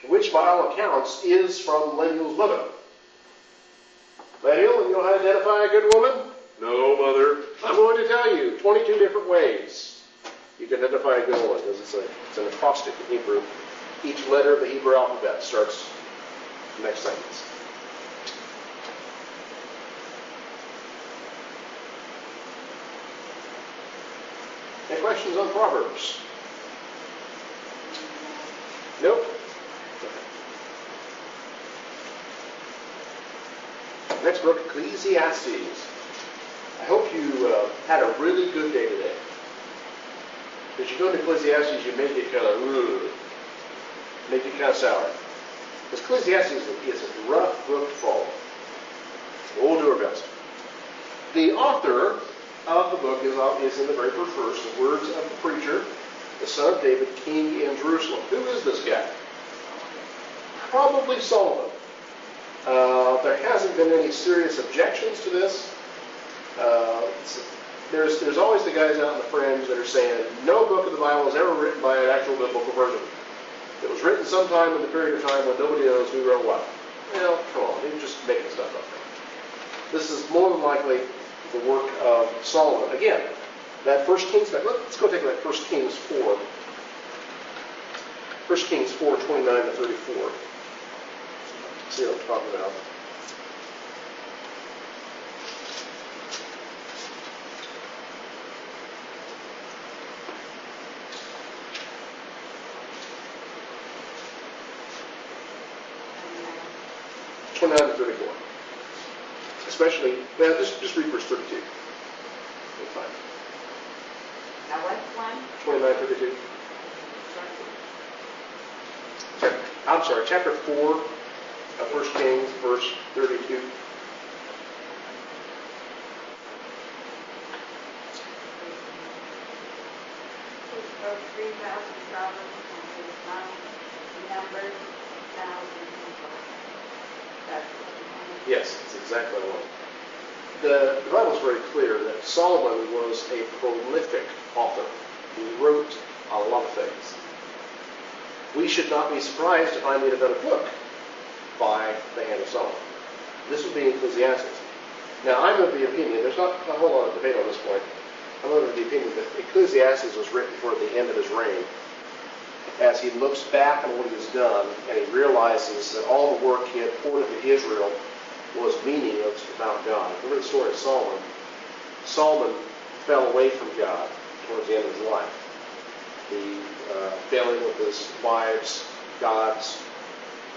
Speaker 1: which by all accounts is from Lemuel's mother. Lemuel, you know how to identify a good woman? No, mother. I'm going to tell you 22 different ways you can identify a good woman. It's an acrostic in Hebrew. Each letter of the Hebrew alphabet starts the next sentence. Any questions on Proverbs? Nope. Next book, Ecclesiastes. I hope you had a really good day today. As you go into Ecclesiastes, you may get kind of, make it kind of sour. Because Ecclesiastes is a rough book to follow. We'll do our best. The author of the book is in the very first verse, the words of the preacher, the son of David, king in Jerusalem. Who is this guy? Probably Solomon. There hasn't been any serious objections to this. There's always the guys out in the fringe that are saying no book of the Bible was ever written by an actual biblical person. It was written sometime in the period of time when nobody knows who wrote what. Well, come on, you're just making stuff up. This is more than likely the work of Solomon. Again, that 1 Kings, let's go take that 1 Kings 4. 1 Kings 4, 29 to 34. See what I'm talking about. To 34. Especially, well, just read verse 32. That's fine.
Speaker 2: Now what's one?
Speaker 1: 29, 32. I'm sorry, chapter 4 of 1 Kings, verse 32.
Speaker 2: Wrote 3,000 proverbs and his numbered thousands and that's what
Speaker 1: Yes, that's exactly the one. The Bible is very clear that Solomon was a prolific author. He wrote a lot of things. We should not be surprised to find yet another book by the hand of Solomon. This would be Ecclesiastes. Now, I'm of the opinion, there's not a whole lot of debate on this point, I'm of the opinion that Ecclesiastes was written toward the end of his reign, as he looks back on what he has done, and he realizes that all the work he had poured into Israel was meaningless without God. Remember the story of Solomon. Solomon fell away from God towards the end of his life. He failing with his wives, gods,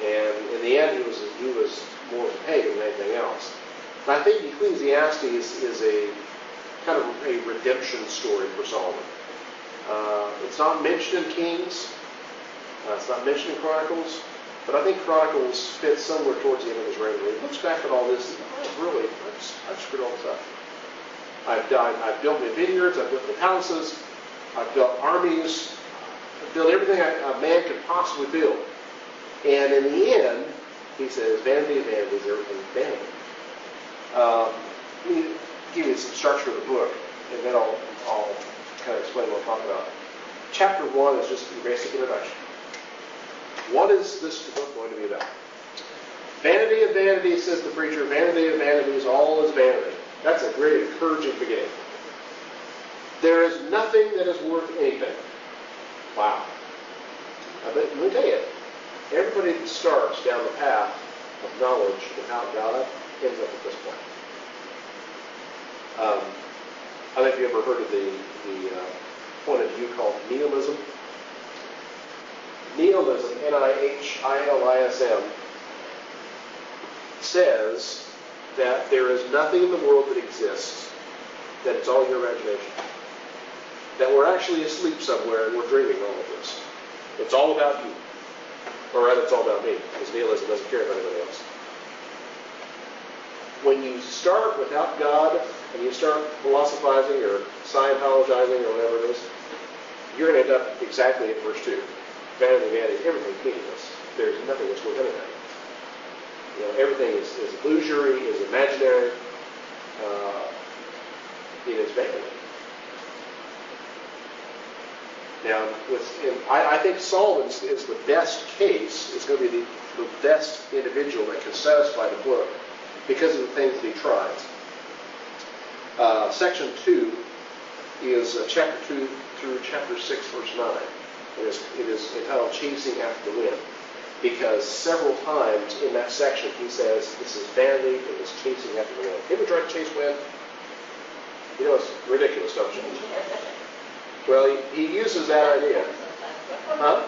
Speaker 1: and in the end he was more of a pagan than anything else. And I think Ecclesiastes is a kind of a redemption story for Solomon. It's not mentioned in Kings. It's not mentioned in Chronicles. But I think Chronicles fits somewhere towards the end of his reign. When he looks back at all this, I've screwed all this up. I've built my vineyards, I've built my palaces, I've built armies, build everything a man could possibly build. And in the end, he says, vanity of vanities, everything is vanity. Let me give you some structure of the book, and then I'll kind of explain what I'm talking about. Chapter 1 is just a basic introduction. What is this book going to be about? Vanity of vanities, says the preacher. Vanity of vanities, all is vanity. That's a great encouraging beginning. There is nothing that is worth anything. Wow. Let me tell you, everybody that starts down the path of knowledge without God ends up at this point. I don't know if you ever heard of the point of view called nihilism. Nihilism, Nihilism, says that there is nothing in the world that exists, that it's all your imagination. That we're actually asleep somewhere and we're dreaming all of this. It's all about you. Or rather, it's all about me, because nihilism doesn't care about anybody else. When you start without God, and you start philosophizing or Scientologizing or whatever it is, you're going to end up exactly at verse 2. Vanity, vanity, everything's meaningless. There's nothing that's worth anything. You know, everything is illusory, is imaginary. It is vanity. Now, I think Solomon is the best case, is going to be the best individual that can satisfy the book because of the things that he tries. Section 2 is chapter 2 through chapter 6, verse 9. It is entitled Chasing After the Wind, because several times in that section he says this is vanity, it is chasing after the wind. You ever tried to chase wind? You know, it's ridiculous, don't you? Well, he uses that idea. Huh?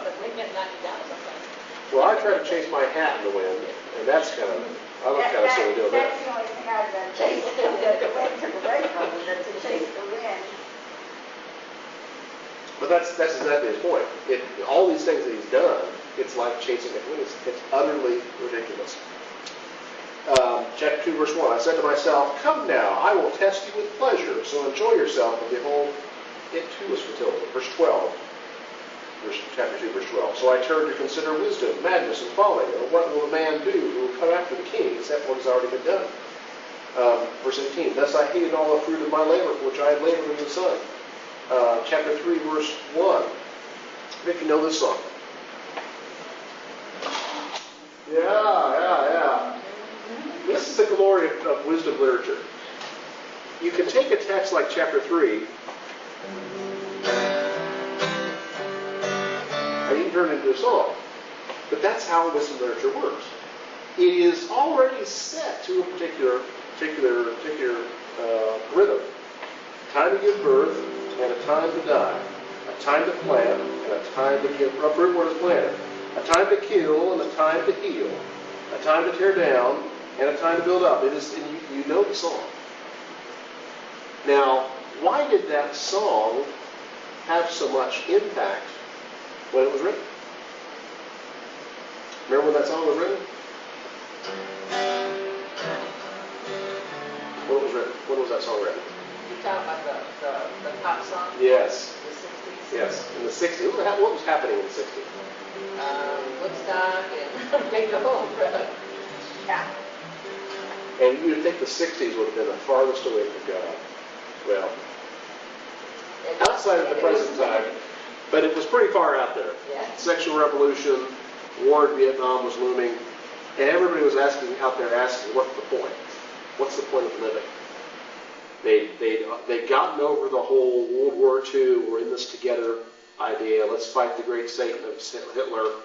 Speaker 1: Well, I try to chase my hat in the wind, and that's kind of, I look kind of silly doing that.
Speaker 2: That's the only thing I've done, chase the wind took away from me, that's to chase the wind.
Speaker 1: But that's exactly his point. All these things that he's done, it's like chasing the wind. It's utterly ridiculous. Chapter 2, verse 1, I said to myself, come now, I will test you with pleasure, so enjoy yourself, and behold, it too is fertility. Verse 12, chapter 2, verse 12. So I turned to consider wisdom, madness, and folly. And what will a man do who will come after the king, except what has already been done? Verse 18, thus I hated all the fruit of my labor, for which I had labored in the sun. Chapter 3, verse 1. If you know this song. Yeah. This is the glory of wisdom literature. You can take a text like chapter 3, and you can turn it into a song. But that's how wisdom literature works. It is already set to a particular rhythm. Time to give birth and a time to die. A time to plant and a time to give uproot what is planted. A time to kill and a time to heal. A time to tear down and a time to build up. It is, and you know the song. Now, why did that song have so much impact when it was written? Remember when that song was written? When it was written? When was that song written?
Speaker 3: You talking about the pop song?
Speaker 1: Yes.
Speaker 3: The 60s?
Speaker 1: Yes. In the 60s. What was happening in the 60s?
Speaker 3: Woodstock and Big Hole Road. Yeah.
Speaker 1: And you'd think the 60s would have been the farthest away from God. Well, outside of the present time, but it was pretty far out there.
Speaker 3: Yeah.
Speaker 1: Sexual revolution, war in Vietnam was looming, and everybody was asking, what's the point? What's the point of living? They'd gotten over the whole World War II, we're in this together idea. Let's fight the great Satan of Hitler.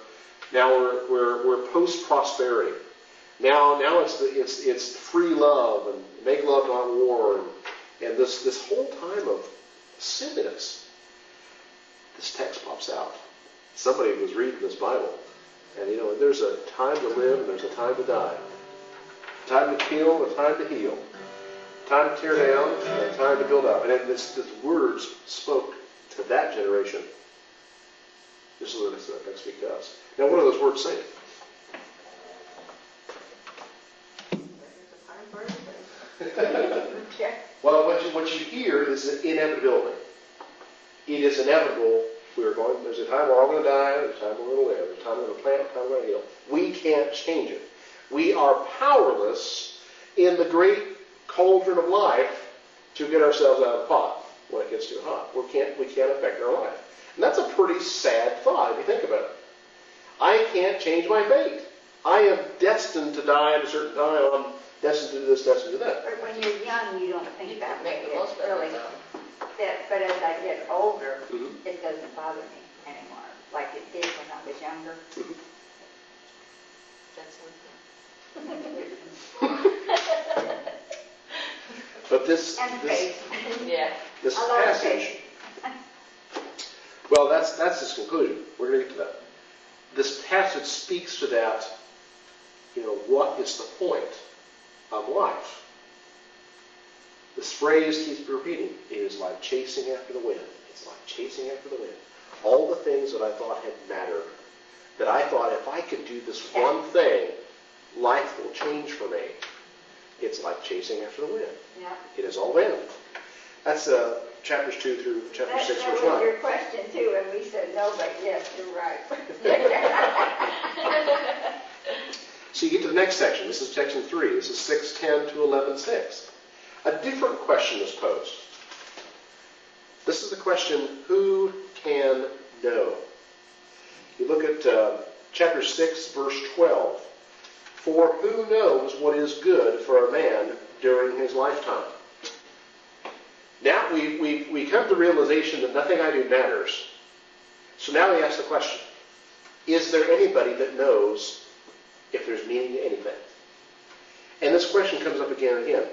Speaker 1: Now we're post prosperity. Now it's free love and make love not war and this whole time of silliness. This text pops out. Somebody was reading this Bible, and there's a time to live and there's a time to die. A time to kill, a time to heal. A time to tear down, and a time to build up. And this words spoke to that generation. Just so that they speak to us. Now, what are those words saying? Well, what you hear is an inevitability. It is inevitable There's a time we're all going to die, there's a time we're going to live, there's a time we're going to plant, there's a time we're going to heal. We can't change it. We are powerless in the great cauldron of life to get ourselves out of the pot when it gets too hot. We can't affect our life. And that's a pretty sad thought if you think about it. I can't change my fate. I am destined to die at a certain time. I'm destined to do this, destined to do that.
Speaker 2: But when you're young, you don't think that way.
Speaker 3: Make the most
Speaker 2: It's
Speaker 3: of
Speaker 2: really,
Speaker 3: it.
Speaker 2: but as I get older,
Speaker 1: Mhm.
Speaker 2: it doesn't bother me anymore, like it did when I was younger.
Speaker 3: That's one thing.
Speaker 1: But this
Speaker 3: Yeah.
Speaker 1: this
Speaker 2: I love
Speaker 1: passage, well, that's his conclusion. We're going to get to that. This passage speaks to that, what is the point of life? This phrase keeps repeating. It is like chasing after the wind. It's like chasing after the wind. All the things that I thought had mattered, that I thought if I could do this one thing, life will change for me. It's like chasing after the wind.
Speaker 2: Yeah.
Speaker 1: It is all vanity. That's chapters 2 through chapter 6,
Speaker 2: That
Speaker 1: verse
Speaker 2: was
Speaker 1: 9.
Speaker 2: your question too, and we said no, but yes, you're right.
Speaker 1: So you get to the next section. This is section 3. This is 6:10 to 11:6. A different question is posed. This is the question, who can know? You look at chapter 6, verse 12. For who knows what is good for a man during his lifetime? Now we come to the realization that nothing I do matters. So now we ask the question, is there anybody that knows if there's meaning to anything? And this question comes up again and again.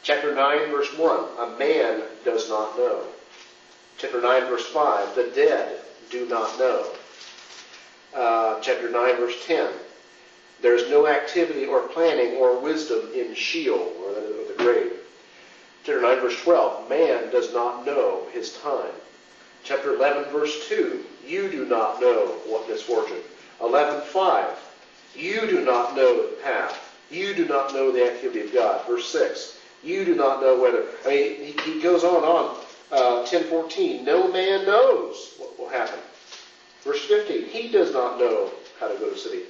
Speaker 1: Chapter 9, verse 1, a man does not know. Chapter 9, verse 5, the dead do not know. Chapter 9, verse 10, there's no activity or planning or wisdom in Sheol, or the grave. Chapter 9, verse 12, man does not know his time. Chapter 11, verse 2, you do not know what misfortune. 11:5, you do not know the path. You do not know the activity of God. Verse 6, you do not know whether. He goes on and on. 10:14, no man knows what will happen. Verse 15, he does not know how to go to the city.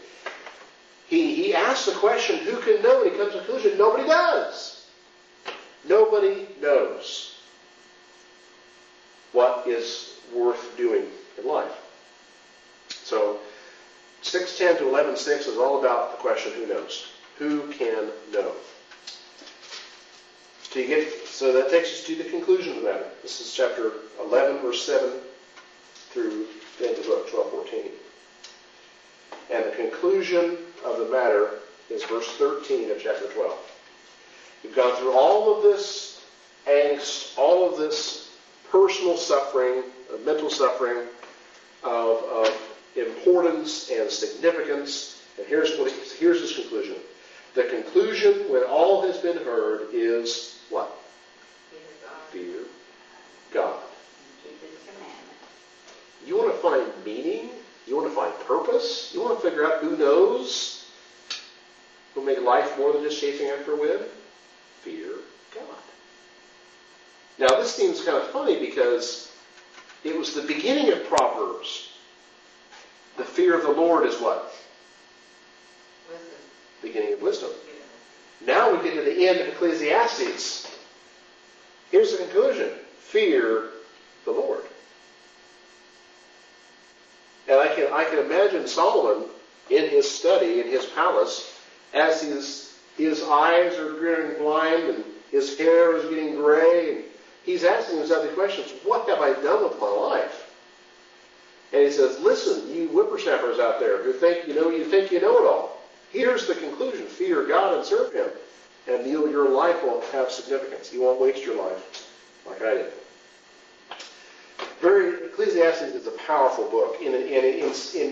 Speaker 1: He asks the question, who can know? And he comes to the conclusion, nobody does. Nobody knows what is worth doing in life. So 6:10 to 11:6 is all about the question, who knows? Who can know? So that takes us to the conclusion of the matter. This is chapter 11, verse 7 through the end of the book, 12:14. And the conclusion of the matter is verse 13 of chapter 12. We've gone through all of this angst, all of this personal suffering, mental suffering of importance and significance. And here's his conclusion. The conclusion, when all has been heard, is what? Fear God.
Speaker 2: Keep his commandments.
Speaker 1: You want to find meaning? You want to find purpose? You want to figure out who knows? Who will make life more than just chasing after a wind? Fear God. Now this seems kind of funny because it was the beginning of Proverbs. The fear of the Lord is what?
Speaker 3: Wisdom.
Speaker 1: Beginning of wisdom.
Speaker 3: Yeah.
Speaker 1: Now we get to the end of Ecclesiastes. Here's the conclusion. Fear the Lord. And I can imagine Solomon in his study, in his palace, as his eyes are growing blind and his hair is getting gray, and he's asking himself the questions, what have I done with my life? And he says, listen, you whippersnappers out there who think you know it all. Here's the conclusion. Fear God and serve Him. And your life will have significance. You won't waste your life like I did. Ecclesiastes is a powerful book. In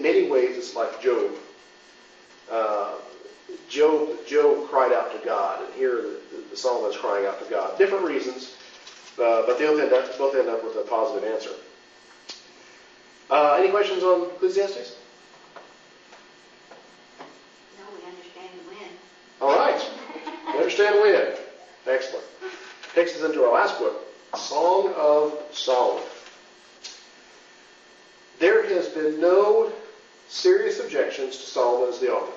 Speaker 1: many ways, it's like Job. Job cried out to God, and here the Solomon is crying out to God. Different reasons, but they both end up with a positive answer. Any questions on Ecclesiastes?
Speaker 2: No, we understand when.
Speaker 1: All right. We understand when. Excellent. Takes us into our last book, Song of Solomon. There has been no serious objections to Solomon as the author.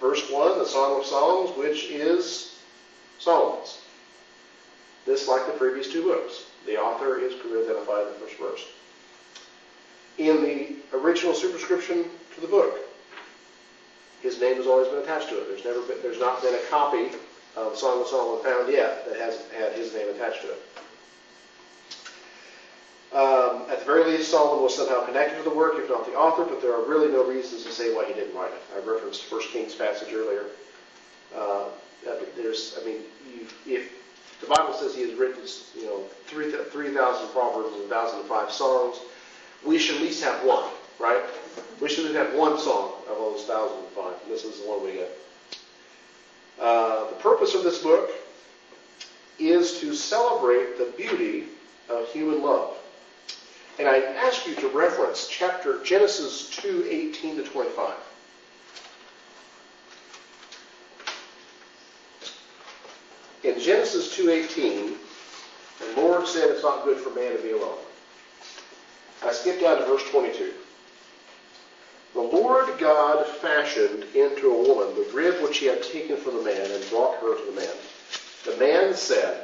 Speaker 1: Verse 1, the Song of Songs, which is Solomon's. This, like the previous two books, the author is clearly identified in the first verse. In the original superscription to the book, his name has always been attached to it. There's not been a copy of the Song of Solomon found yet that hasn't had his name attached to it. At the very least, Solomon was somehow connected to the work, if not the author, but there are really no reasons to say why he didn't write it. I referenced 1 Kings passage earlier. If the Bible says he has written, 3,000 proverbs and 1,005 songs, we should at least have one, right? We should at least have one song of all those 1,005, and this is the one we get. The purpose of this book is to celebrate the beauty of human love. And I ask you to reference Genesis 2:18 to 25. In Genesis 2:18, the Lord said it's not good for man to be alone. I skip down to verse 22. The Lord God fashioned into a woman the rib which he had taken from the man and brought her to the man. The man said,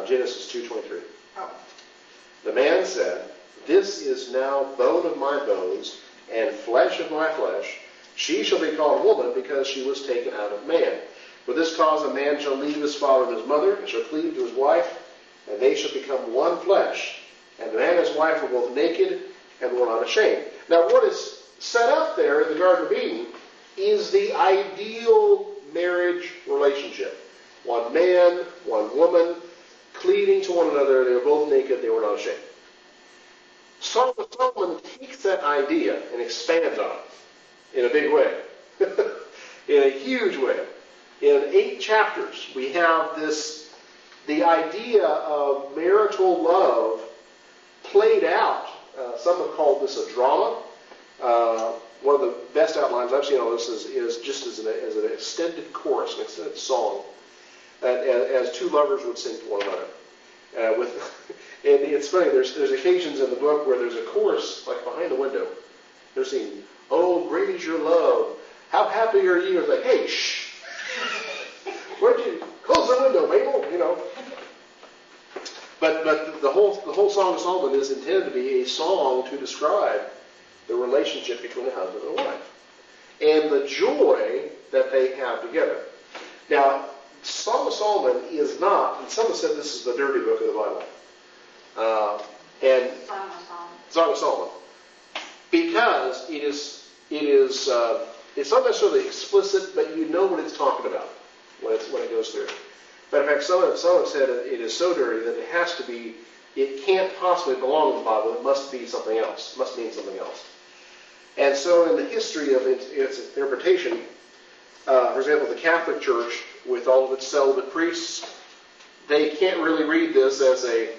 Speaker 1: Genesis 2:23.
Speaker 2: Oh.
Speaker 1: The man said, this is now bone of my bones and flesh of my flesh. She shall be called woman because she was taken out of man. For this cause a man shall leave his father and his mother and shall cleave to his wife, and they shall become one flesh. And the man and his wife were both naked and were not ashamed. Now what is set up there in the Garden of Eden is the ideal marriage relationship. One man, one woman, cleaving to one another. They were both naked. They were not ashamed. Solomon takes that idea and expands on it in a big way, in a huge way. In 8 chapters, we have the idea of marital love played out. Some have called this a drama. One of the best outlines I've seen on this is just as an extended chorus, an extended song, as two lovers would sing to one another. And it's funny, there's occasions in the book where there's a chorus, like behind the window. They're singing, "Oh, great is your love. How happy are you?" It's like, "Hey, shh. Where'd you close the window, Mabel?" But the whole Song of Solomon is intended to be a song to describe the relationship between a husband and a wife and the joy that they have together. Now, Song of Solomon is not, and some have said this is the dirty book of the Bible. And Song of Solomon, because it's not necessarily explicit, but you know what it's talking about when it goes through. But in fact, some have said it is so dirty that it can't possibly belong in the Bible. It must be something else. It must mean something else. And so in the history of its interpretation, for example, the Catholic Church, with all of its celibate priests, they can't really read this as it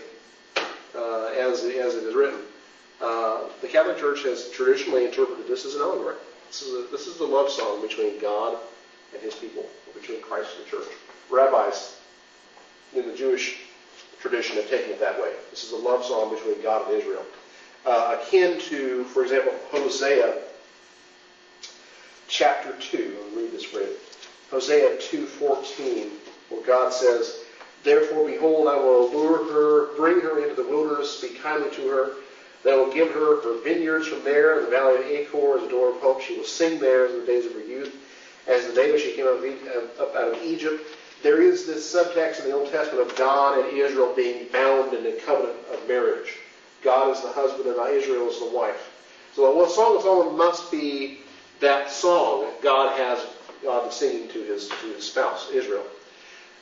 Speaker 1: is written. The Catholic Church has traditionally interpreted this as an allegory. This is the love song between God and his people, between Christ and the church. Rabbis in the Jewish tradition have taken it that way. This is a love song between God and Israel. Akin to, for example, Hosea chapter 2. I'll read this for you. Hosea 2:14, where God says, "Therefore, behold, I will allure her, bring her into the wilderness, speak kindly to her. Then I will give her her vineyards from there, in the valley of Achor, as a door of hope. She will sing there as in the days of her youth, as the day when she came up out of Egypt." There is this subtext in the Old Testament of God and Israel being bound in a covenant of marriage. God is the husband and Israel is the wife. So the Song of Solomon must be that song that God is singing to his spouse, Israel.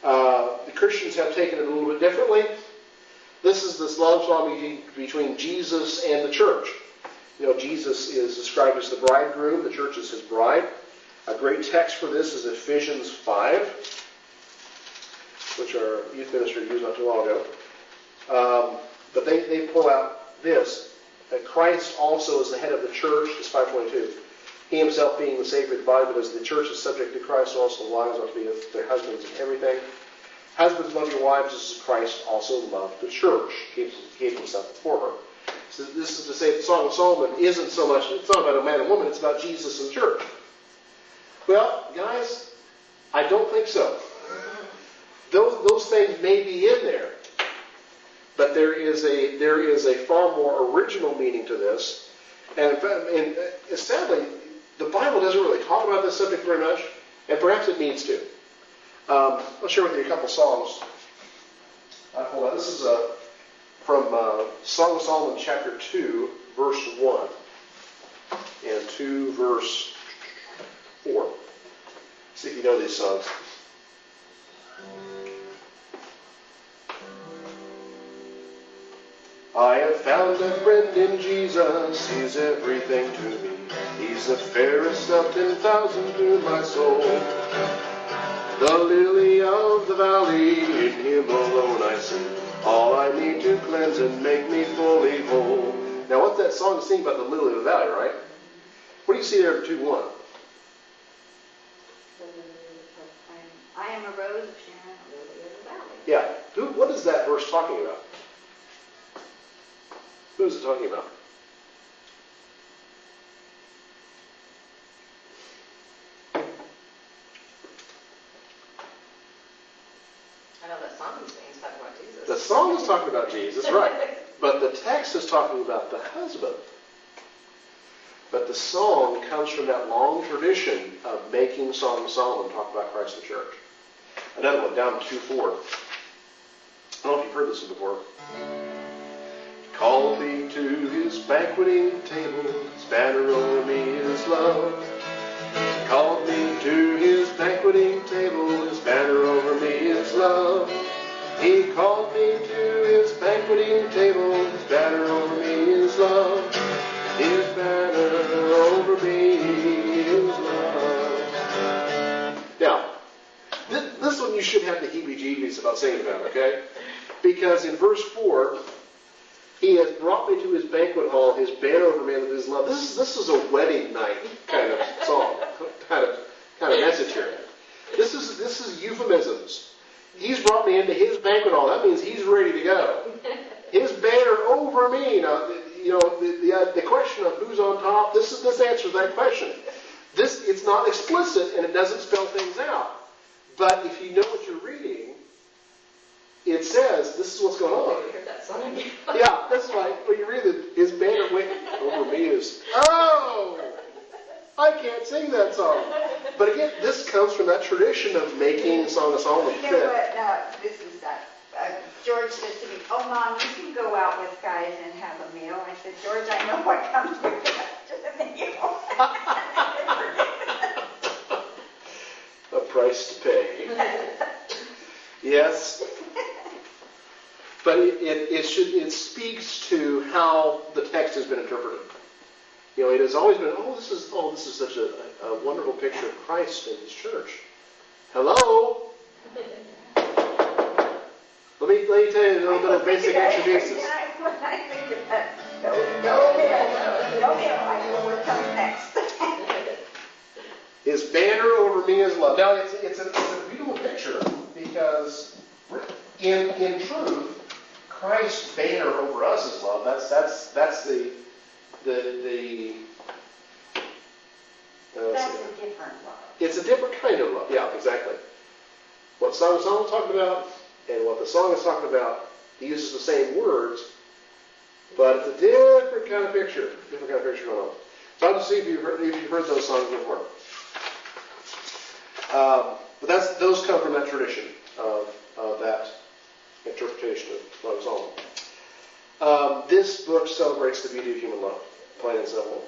Speaker 1: The Christians have taken it a little bit differently. This is this love song between Jesus and the church. Jesus is described as the bridegroom. The church is his bride. A great text for this is Ephesians 5, which our youth minister used not too long ago. But they pull out this, that Christ also is the head of the church, it's 5:22. He himself being the Savior of the body, but as the church is subject to Christ, also the wives ought to be their husbands in everything. Husbands, love your wives as Christ also loved the church, gave himself for her. So this is to say the Song of Solomon isn't so much, it's not about a man and woman, it's about Jesus and the church. Well, guys, I don't think so. Those things may be in there, but there is a far more original meaning to this. And sadly, the Bible doesn't really talk about this subject very much, and perhaps it needs to. I'll share with you a couple songs. Hold on. This is from Song of Solomon, chapter 2, verse 1, and 2, verse 4. See if you know these songs. I have found a friend in Jesus, he's everything to me. He's the fairest of 10,000 to my soul. The lily of the valley, in him alone I see. All I need to cleanse and make me fully whole. Now what's that song singing about the lily of the valley, right? What do you see there in 2:1?
Speaker 2: I am a rose of Sharon, a lily of the valley.
Speaker 1: Yeah. What is that verse talking about? Who is it talking about?
Speaker 3: I know that song is talking about Jesus.
Speaker 1: The song is talking about Jesus, right. But the text is talking about the husband. But the song comes from that long tradition of making Song of Solomon talk about Christ and the church. Another one, down to 2:4. I don't know if you've heard this one before. Called me to his banqueting table, his banner over me is love. Called me to his banqueting table, his banner over me is love. He called me to his banqueting table, his banner over me is love. His banner over me is love. Now, this one you should have the heebie-jeebies about saying about, okay? Because in verse 4, he has brought me to his banquet hall, his banner over me is his love. This is a wedding night kind of song, kind of message here. This is euphemisms. He's brought me into his banquet hall. That means he's ready to go. His banner over me. Now, the question of who's on top. This answers that question. It's not explicit and it doesn't spell things out. But if you know what you're reading, it says this is what's going on.
Speaker 3: You heard that song?
Speaker 1: Yeah, that's right. When you read it, his banner over me is, oh, I can't sing that song. But again, this comes from that tradition of making Song of Solomon
Speaker 2: You know
Speaker 1: fit.
Speaker 2: what, this is George said to me, oh, Mom, you can go out with guys and have a meal. I said, George, I know what comes with the meal.
Speaker 1: A price to pay. Yes. But it speaks to how the text has been interpreted. It has always been, this is such a wonderful picture of Christ and his church. Hello? Let me tell you a little bit of basic exegesis.
Speaker 2: When I think of that, no meal, I know what comes next.
Speaker 1: His banner over me is love. Now, it's a beautiful picture because in truth, Christ's banner over us is love. That's the
Speaker 2: That's a different love.
Speaker 1: It's a different kind of love. Yeah, exactly. What Song of Solomon is talking about and what the song is talking about, he uses the same words, but it's a different kind of picture. Different kind of picture going on. So I'll just see if you've heard those songs before. But those come from that tradition of that interpretation of Song of Solomon. This book celebrates the beauty of human love, plain and simple.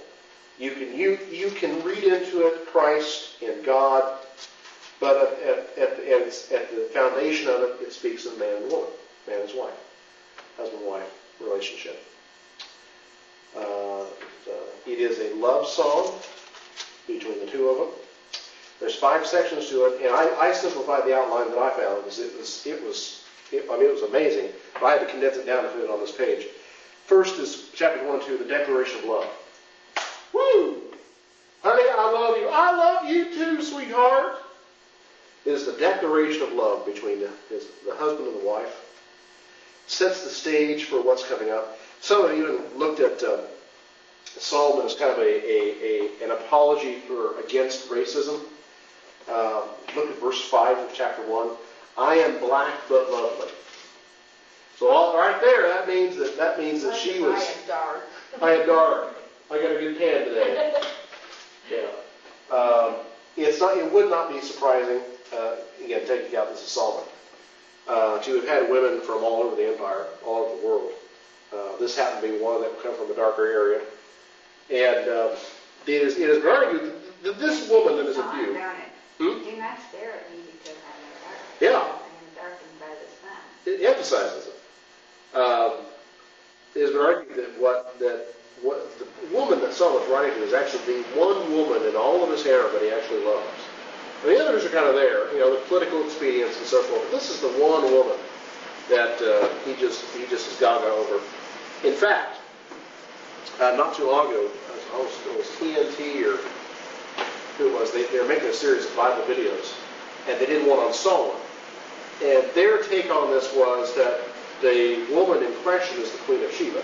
Speaker 1: You can read into it Christ and God, but at the foundation of it, it speaks of man and woman, man and his wife, husband-wife relationship. It is a love song between the two of them. There's 5 sections to it, and I simplified the outline that I found because it was amazing, but I had to condense it down to fit it on this page. First is chapter 1 and 2, the declaration of love. Woo! Honey, me too, sweetheart. It is the declaration of love between the husband and the wife. Sets the stage for what's coming up. Some have even looked at Solomon as kind of an apology against racism. Look at verse 5 of chapter 1. I am black but lovely. So right there, that means that she was.
Speaker 3: I am dark.
Speaker 1: I am dark. I got a good tan today. Yeah. It would not be surprising. Again, taking out this is Solomon. To have had women from all over the empire, all over the world. This happened to be one that come from a darker area. And it is argued that this woman that is accused.
Speaker 2: Do not stare at me because I'm dark.
Speaker 1: Yeah.
Speaker 2: I am darkened by the sun.
Speaker 1: It emphasizes it. It has been argued that what the woman that Solomon's writing to is actually the one woman in all of his harem that he actually loves. And the others are kind of there, the political expedience and so forth. But this is the one woman that he just is gaga over. In fact, not too long ago, it was TNT or who it was, they were making a series of Bible videos, and they did one on Solomon. And their take on this was that the woman in question is the Queen of Sheba.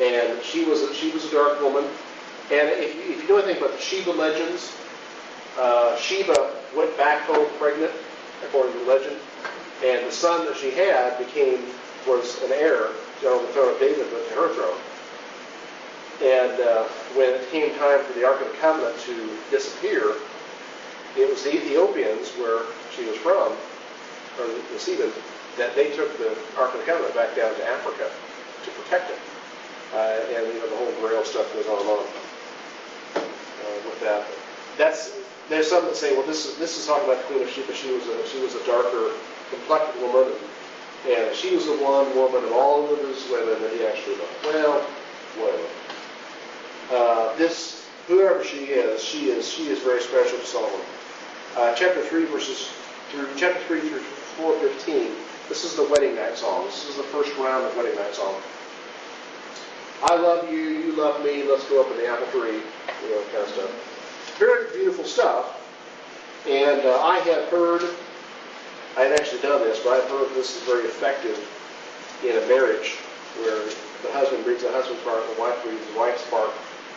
Speaker 1: And she was a dark woman. And if you know anything about the Sheba legends, Sheba went back home pregnant, according to the legend, and the son that she had was an heir on the throne of David, but to her throne. And when it came time for the Ark of the Covenant to disappear, it was the Ethiopians, where she was from, or the Sebans, that they took the Ark of the Covenant back down to Africa to protect it. And the whole Grail stuff goes on and on with that. There's some that say, well, this is talking about the Queen of Sheba. She was a darker complected woman, and she was the one woman of all of his women that he actually loved. Well, whatever. Whoever she is very special to Solomon. Chapter 3 through 4:15. This is the wedding night song. This is the first round of wedding night song. I love you, you love me, let's go up in the apple tree, kind of stuff. Very beautiful stuff. And I had actually done this, but I've heard this is very effective in a marriage where the husband reads the husband's part, the wife reads the wife's part,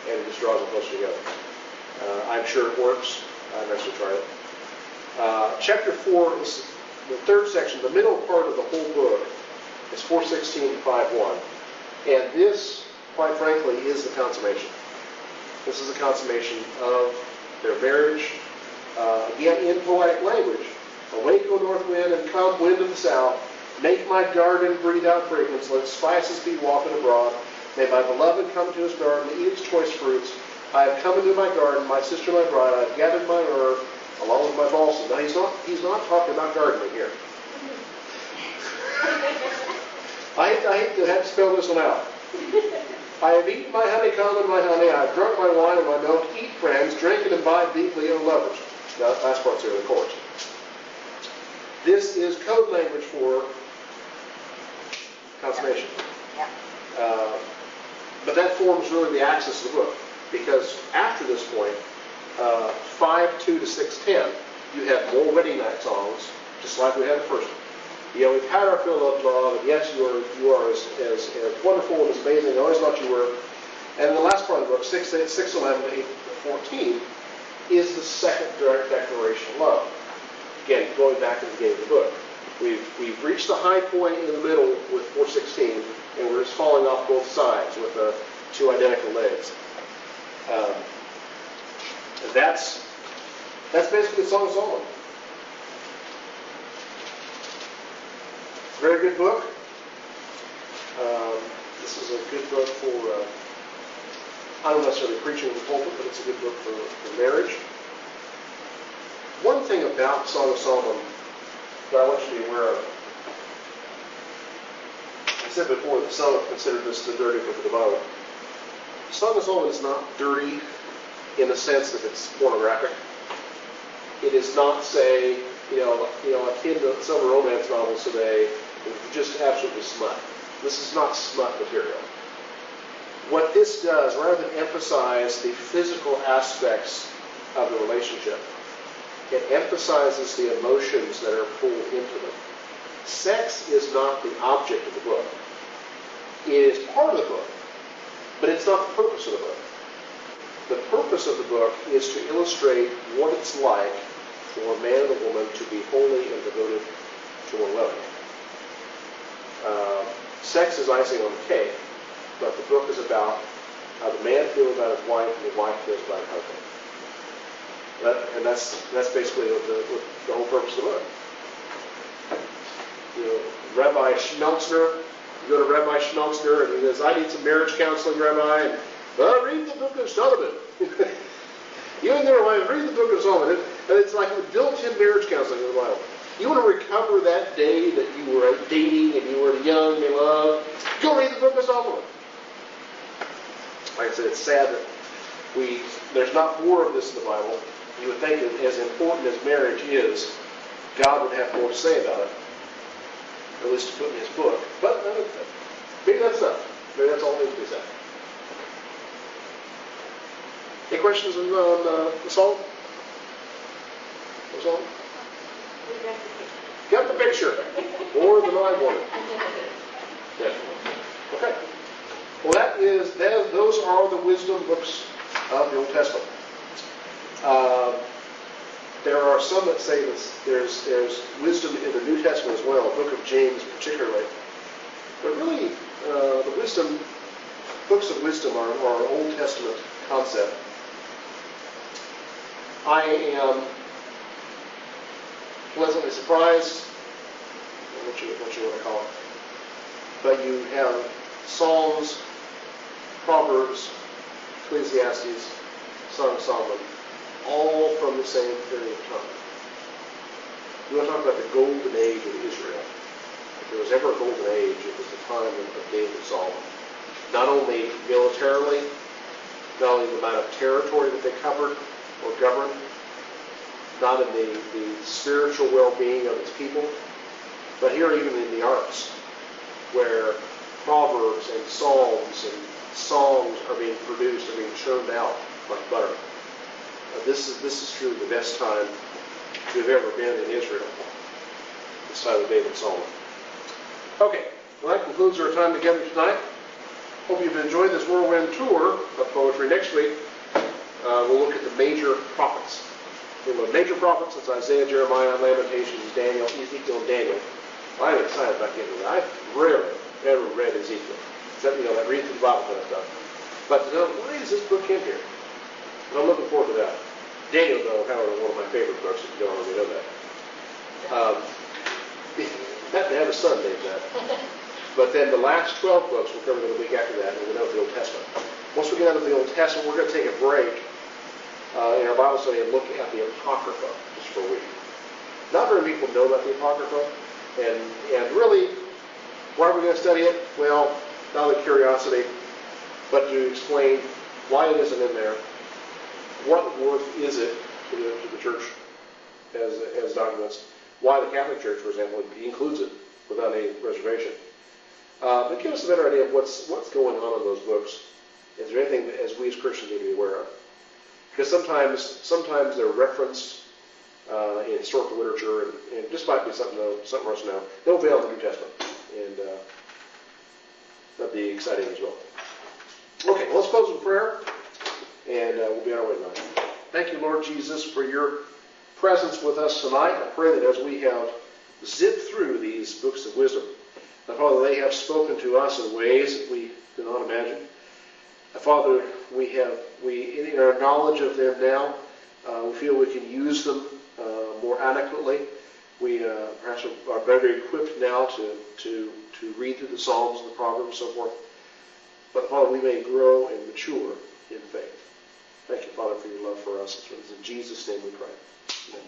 Speaker 1: and it just draws them closer together. I'm sure it works. I've actually tried it. Chapter 4 is the third section, the middle part of the whole book is 4:16 to 5:1. And this, quite frankly, is the consummation. This is the consummation of their marriage. Again, in poetic language. Awake, O north wind, and come, wind of the south. Make my garden breathe out fragrance. Let spices be walking abroad. May my beloved come to his garden, eat its choice fruits. I have come into my garden, my sister, my bride. I have gathered my herb, along with my balsam. Now, he's not talking about gardening here. I hate to have to spell this one out. I have eaten my honeycomb and my honey. I have drunk my wine and my milk. Eat, friends, drink and imbibe deeply, O lovers. Now, that last part's here in the chorus. This is code language for consummation.
Speaker 2: Yeah.
Speaker 1: But that forms really the axis of the book. Because after this point, 5:2 to 6:10, you have more wedding night songs, just like we had the first one. We've had our fill of love, and yes, you are as wonderful and as amazing as I always thought you were. And the last part of the book, 6:11 to 8:14, is the second direct declaration of love. Again, going back to the beginning of the book. We've reached the high point in the middle with 4:16, and we're just falling off both sides with the two identical legs. And that's basically the Song of Solomon. Very good book. This is a good book for, I don't necessarily preaching in the pulpit, but it's a good book for marriage. One thing about Song of Solomon that I want you to be aware of. I said before that some have considered this the dirty book of the Bible. Song of Solomon is not dirty in the sense that it's pornographic. It is not, say, akin to some romance novels today, just absolutely smut. This is not smut material. What this does, rather than emphasize the physical aspects of the relationship. It emphasizes the emotions that are pulled into them. Sex is not the object of the book. It is part of the book, but it's not the purpose of the book. The purpose of the book is to illustrate what it's like for a man and a woman to be holy and devoted to one another. Sex is icing on the cake, but the book is about how the man feels about his wife and the wife feels about her husband. And that's basically the whole purpose of the book. You know, Rabbi Schmelzner, you go to Rabbi Schmelzner and he says, I need some marriage counseling, Rabbi, and read the book of Solomon. You and your wife, read the book of Solomon. And it's like built-in marriage counseling in the Bible. You want to recover that day that you were dating and you were young and love, go read the book of Solomon. Like I said, it's sad that there's not more of this in the Bible. You would think that as important as marriage is, God would have more to say about it. At least to put in his book. But maybe that's not. Maybe that's all that needs to be said. Any questions on the Psalm? What's all? Got the picture. More than I wanted. Yeah. Okay. Well, those are the wisdom books of the Old Testament. There are some that say there's wisdom in the New Testament as well, the book of James particularly. But really, the books of wisdom are an Old Testament concept. I am pleasantly surprised, what you want to call it, but you have Psalms, Proverbs, Ecclesiastes, Song of Solomon, all from the same period of time. You want to talk about the golden age of Israel. If there was ever a golden age, it was the time of David and Solomon. Not only militarily, not only the amount of territory that they covered or governed, not in the spiritual well-being of its people, but here even in the arts, where Proverbs and Psalms and songs are being produced, are being churned out like butter. This is truly the best time we've ever been in Israel. This time of David and Solomon. Okay, well, that concludes our time together tonight. Hope you've enjoyed this whirlwind tour of poetry. Next week, we'll look at the major prophets. The major prophets, it's Isaiah, Jeremiah, Lamentations, Daniel, Ezekiel, and Daniel. Well, I'm excited about getting to that. I've rarely ever read Ezekiel, except, that read through the Bible kind of stuff. But why is this book in here? And I'm looking forward to that. Daniel, though, however, one of my favorite books, if you don't already know that. Had to have a son named that. But then the last 12 books, we'll cover them the week after that, and we'll know the Old Testament. Once we get out of the Old Testament, we're going to take a break in our Bible study and look at the Apocrypha just for a week. Not very many people know about the Apocrypha, and really, why are we going to study it? Well, not out of curiosity, but to explain why it isn't in there. What worth is it to the church as documents? Why the Catholic Church, for example, includes it without any reservation. But give us a better idea of what's going on in those books. Is there anything that, as we as Christians need to be aware of? Because sometimes they're referenced in historical literature, and it just might be something for us to know. They'll veil the New Testament, and that'd be exciting as well. Okay, well, let's close with prayer, and we'll be on our way tonight. Thank you, Lord Jesus, for your presence with us tonight. I pray that as we have zipped through these books of wisdom, that, Father, they have spoken to us in ways that we cannot imagine. Father, in our knowledge of them now, we feel we can use them more adequately. We perhaps are better equipped now to read through the Psalms and the Proverbs and so forth. But, Father, we may grow and mature in faith. Thank you, Father, for your love for us. It's in Jesus' name we pray. Amen.